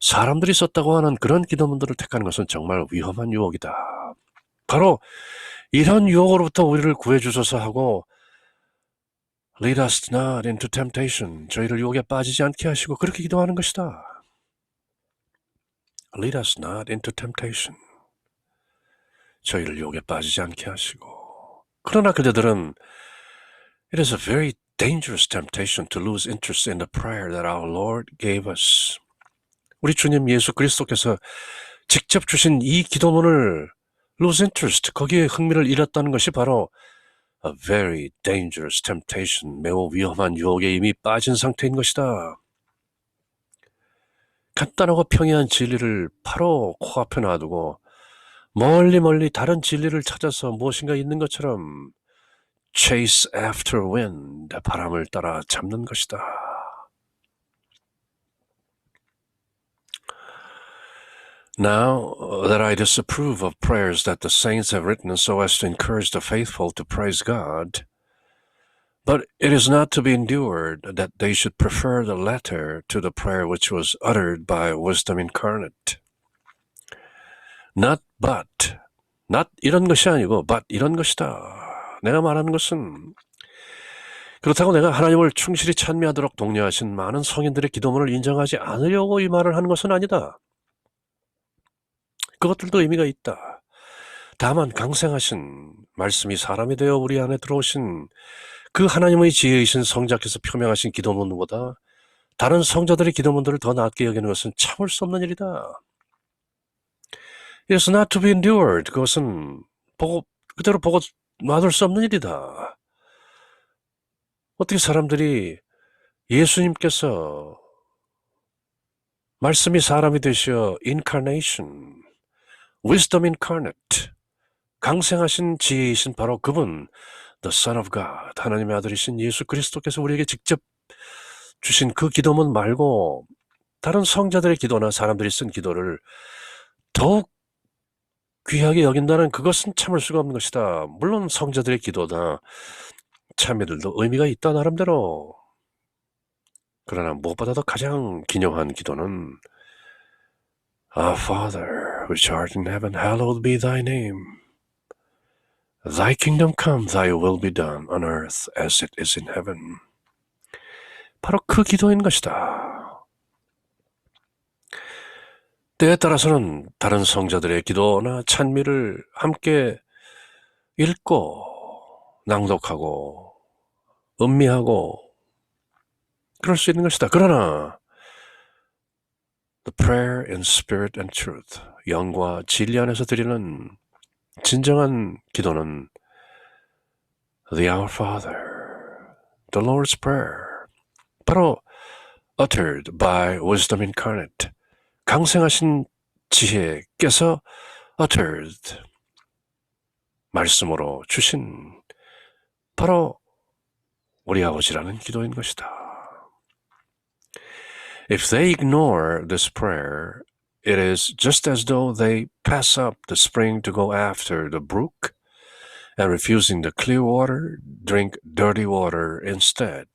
사람들이 썼다고 하는 그런 기도문들을 택하는 것은 정말 위험한 유혹이다. 바로 이런 유혹으로부터 우리를 구해주소서 하고 Lead us not into temptation, 저희를 유혹에 빠지지 않게 하시고 그렇게 기도하는 것이다. Lead us not into temptation, 저희를 유혹에 빠지지 않게 하시고. 그러나 그대들은 It is a very dangerous temptation to lose interest in the prayer that our Lord gave us. 우리 주님 예수 그리스도께서 직접 주신 이 기도문을 lose interest, 거기에 흥미를 잃었다는 것이 바로 a very dangerous temptation, 매우 위험한 유혹에 이미 빠진 상태인 것이다. 간단하고 평이한 진리를 바로 코앞에 놔두고 멀리 다른 진리를 찾아서 무엇인가 있는 것처럼 chase after wind, 바람을 따라 잡는 것이다. Now that I disapprove of prayers that the saints have written so as to encourage the faithful to praise God, but it is not to be endured that they should prefer the latter to the prayer which was uttered by wisdom incarnate. Not but, not 이런 것이 아니고 but 이런 것이다. 내가 말하는 것은 그렇다고 내가 하나님을 충실히 찬미하도록 독려하신 많은 성인들의 기도문을 인정하지 않으려고 이 말을 하는 것은 아니다. 그것들도 의미가 있다. 다만 강생하신 말씀이 사람이 되어 우리 안에 들어오신 그 하나님의 지혜이신 성자께서 표명하신 기도문보다 다른 성자들의 기도문들을 더 낮게 여기는 것은 참을 수 없는 일이다. It is not to be endured. 그것은 그대로 보고 놔둘 수 없는 일이다. 어떻게 사람들이 예수님께서 말씀이 사람이 되시어 incarnation, wisdom incarnate, 강생하신 지혜이신 바로 그분, the Son of God, 하나님의 아들이신 예수 그리스도께서 우리에게 직접 주신 그 기도문 말고 다른 성자들의 기도나 사람들이 쓴 기도를 더욱 귀하게 여긴다는 그것은 참을 수가 없는 것이다. 물론 성자들의 기도나 참여들도 의미가 있다 나름대로. 그러나 무엇보다도 가장 기념한 기도는 Our Father, which art in heaven, hallowed be thy name. Thy kingdom come, thy will be done on earth as it is in heaven. 바로 그 기도인 것이다. 때에 따라서는 다른 성자들의 기도나 찬미를 함께 읽고 낭독하고 음미하고 그럴 수 있는 것이다. 그러나 The prayer in spirit and truth, 영과 진리 안에서 드리는 진정한 기도는 The Our Father, the Lord's Prayer, 바로 uttered by wisdom incarnate, 강생하신 지혜께서 uttered, 말씀으로 주신 바로 우리 아버지라는 기도인 것이다. If they ignore this prayer, it is just as though they pass up the spring to go after the brook and refusing the clear water, drink dirty water instead.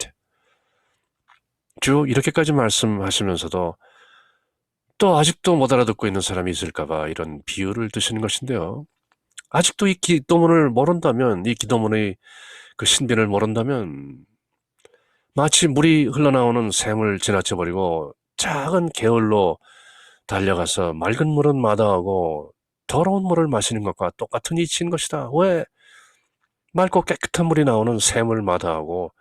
쭉 이렇게까지 말씀하시면서도 또 아직도 못 알아듣고 있는 사람이 있을까봐 이런 비유를 드시는 것인데요. 아직도 이 기도문을 모른다면, 이 기도문의 그 신비를 모른다면 마치 물이 흘러나오는 샘을 지나쳐버리고 작은 개울로 달려가서 맑은 물은 마다하고 더러운 물을 마시는 것과 똑같은 이치인 것이다. 왜 맑고 깨끗한 물이 나오는 샘을 마다하고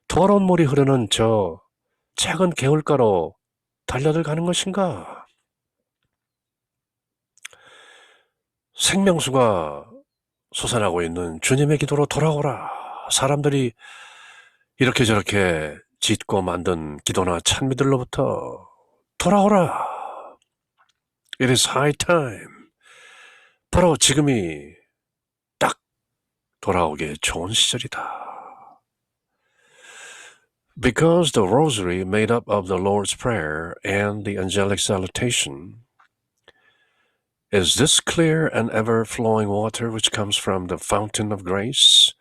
더러운 물이 흐르는 저 작은 개울가로 달려들 가는 것인가? 생명수가 솟아나고 있는 주님의 기도로 돌아오라. 사람들이 이렇게 저렇게 짓고 만든 기도나 찬미들로부터 돌아오라. It is high time. 바로 지금이 딱 돌아오기에 좋은 시절이다. Because the rosary made up of the Lord's Prayer and the angelic salutation is this clear and ever-flowing water which comes from the fountain of grace,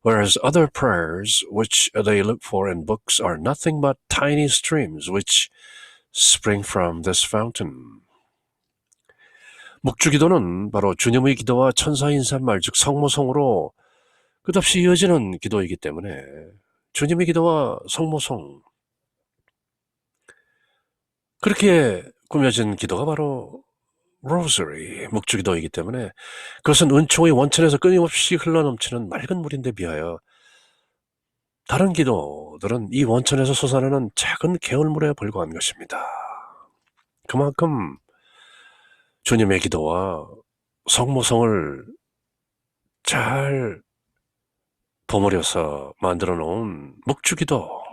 whereas other prayers which they look for in books are nothing but tiny streams which spring from this fountain. 묵주기도는 바로 주님의 기도와 천사 인사말 즉 성모성으로 끝없이 이어지는 기도이기 때문에 주님의 기도와 성모성 그렇게 꾸며진 기도가 바로 로저리, 묵주기도이기 때문에 그것은 은총의 원천에서 끊임없이 흘러넘치는 맑은 물인데 비하여 다른 기도들은 이 원천에서 솟아나는 작은 개울물에 불과한 것입니다. 그만큼 주님의 기도와 성모성을 잘 버무려서 만들어 놓은 묵주기도,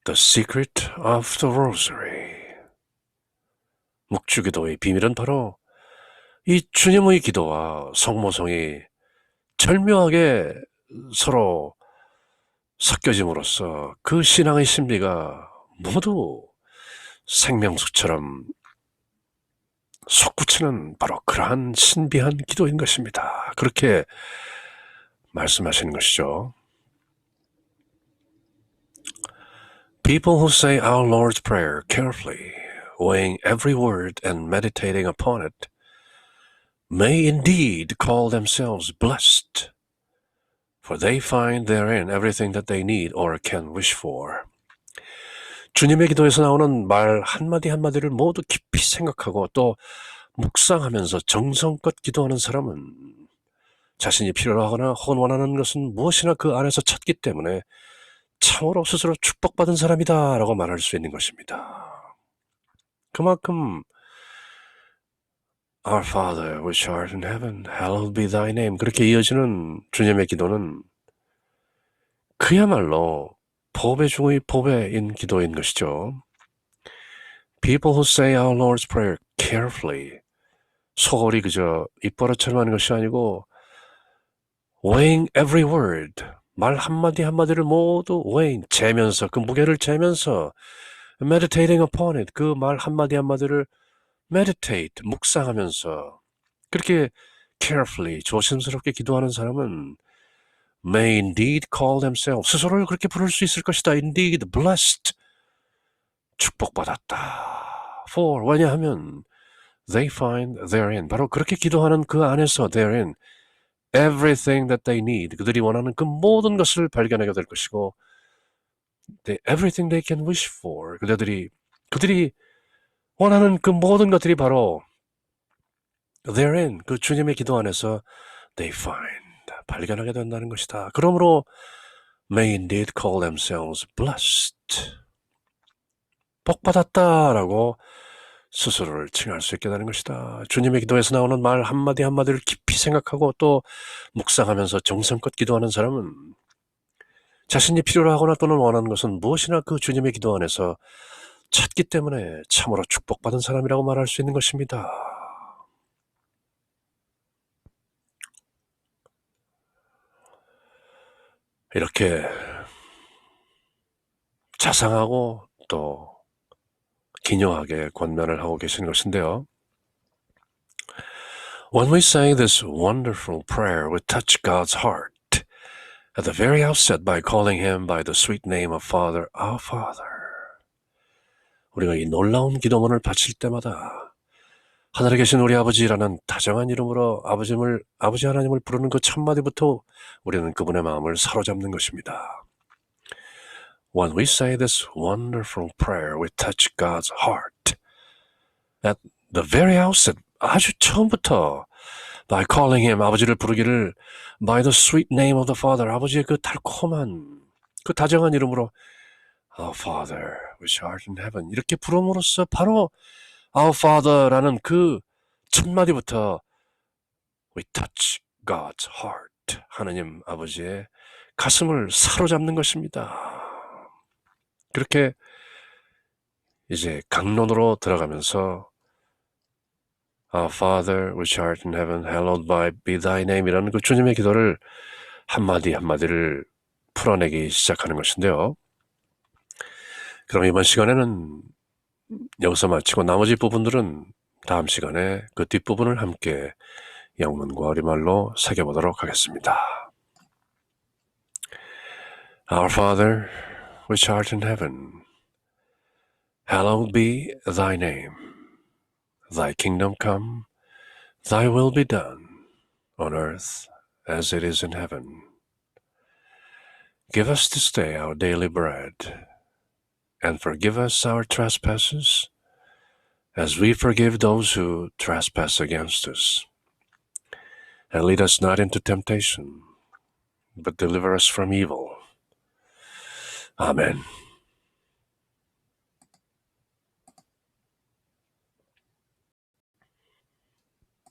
The Secret of the Rosary. 묵주기도의 비밀은 바로 이 주님의 기도와 성모성이 절묘하게 서로 섞여짐으로써 그 신앙의 신비가 모두 생명수처럼 솟구치는 바로 그러한 신비한 기도인 것입니다. 그렇게 말씀하시는 것이죠. People who say our Lord's Prayer carefully, weighing every word and meditating upon it, may indeed call themselves blessed, for they find therein everything that they need or can wish for. 주님의 기도에서 나오는 말 한마디 한마디를 모두 깊이 생각하고 또 묵상하면서 정성껏 기도하는 사람은 자신이 필요로 하거나 혹은 원하는 것은 무엇이나 그 안에서 찾기 때문에 참으로 스스로 축복받은 사람이다 라고 말할 수 있는 것입니다. 그만큼 Our Father, which art in heaven, hallowed be thy name 그렇게 이어지는 주님의 기도는 그야말로 보배 중의 보배인 기도인 것이죠. People who say our Lord's Prayer carefully 소홀히 그저 입버릇처럼 하는 것이 아니고 weighing every word 말 한마디 한마디를 모두 weighing 재면서 그 무게를 재면서 meditating upon it 그 말 한마디 한마디를 meditate 묵상하면서 그렇게 carefully 조심스럽게 기도하는 사람은 may indeed call themselves 스스로를 그렇게 부를 수 있을 것이다. indeed blessed 축복받았다. for 왜냐하면 they find therein 바로 그렇게 기도하는 그 안에서 therein everything that they need 그들이 원하는 그 모든 것을 발견하게 될 것이고 everything they can wish for 그들이 원하는 그 모든 것들이 바로 therein 그 주님의 기도 안에서 they find 발견하게 된다는 것이다. 그러므로 may indeed call themselves blessed 복받았다라고 스스로를 칭할 수 있게 되는 것이다. 주님의 기도에서 나오는 말 한마디 한마디를 깊이 생각하고 또 묵상하면서 정성껏 기도하는 사람은 자신이 필요로 하거나 또는 원하는 것은 무엇이나 그 주님의 기도 안에서 찾기 때문에 참으로 축복받은 사람이라고 말할 수 있는 것입니다. 이렇게 자상하고 또 기묘하게 권면을 하고 계시는 것인데요. When we say this wonderful prayer, we touch God's heart at the very outset by calling Him by the sweet name of Father, our Father. 우리가 이 놀라운 기도문을 바칠 때마다 하늘에 계신 우리 아버지라는 다정한 이름으로 아버지 하나님을 부르는 그 첫마디부터 우리는 그분의 마음을 사로잡는 것입니다. When we say this wonderful prayer, we touch God's heart at the very outset, 아주 처음부터 by calling Him, 아버지를 부르기를 by the sweet name of the Father, 아버지의 그 달콤한, 그 다정한 이름으로 Our Father, which art in heaven, 이렇게 부름으로써 바로 Our Father라는 그 첫 마디부터 We touch God's heart, 하나님 아버지의 가슴을 사로잡는 것입니다. 그렇게 이제 강론으로 들어가면서 Our Father, which art in heaven, hallowed be thy name 이라는 그 주님의 기도를 한마디 한마디를 풀어내기 시작하는 것인데요. 그럼 이번 시간에는 여기서 마치고 나머지 부분들은 다음 시간에 그 뒷부분을 함께 영문과 우리말로 새겨보도록 하겠습니다. Our Father, which art in heaven, hallowed be thy name. Thy kingdom come, thy will be done, on earth as it is in heaven. Give us this day our daily bread, and forgive us our trespasses, as we forgive those who trespass against us. And lead us not into temptation, but deliver us from evil. 아멘.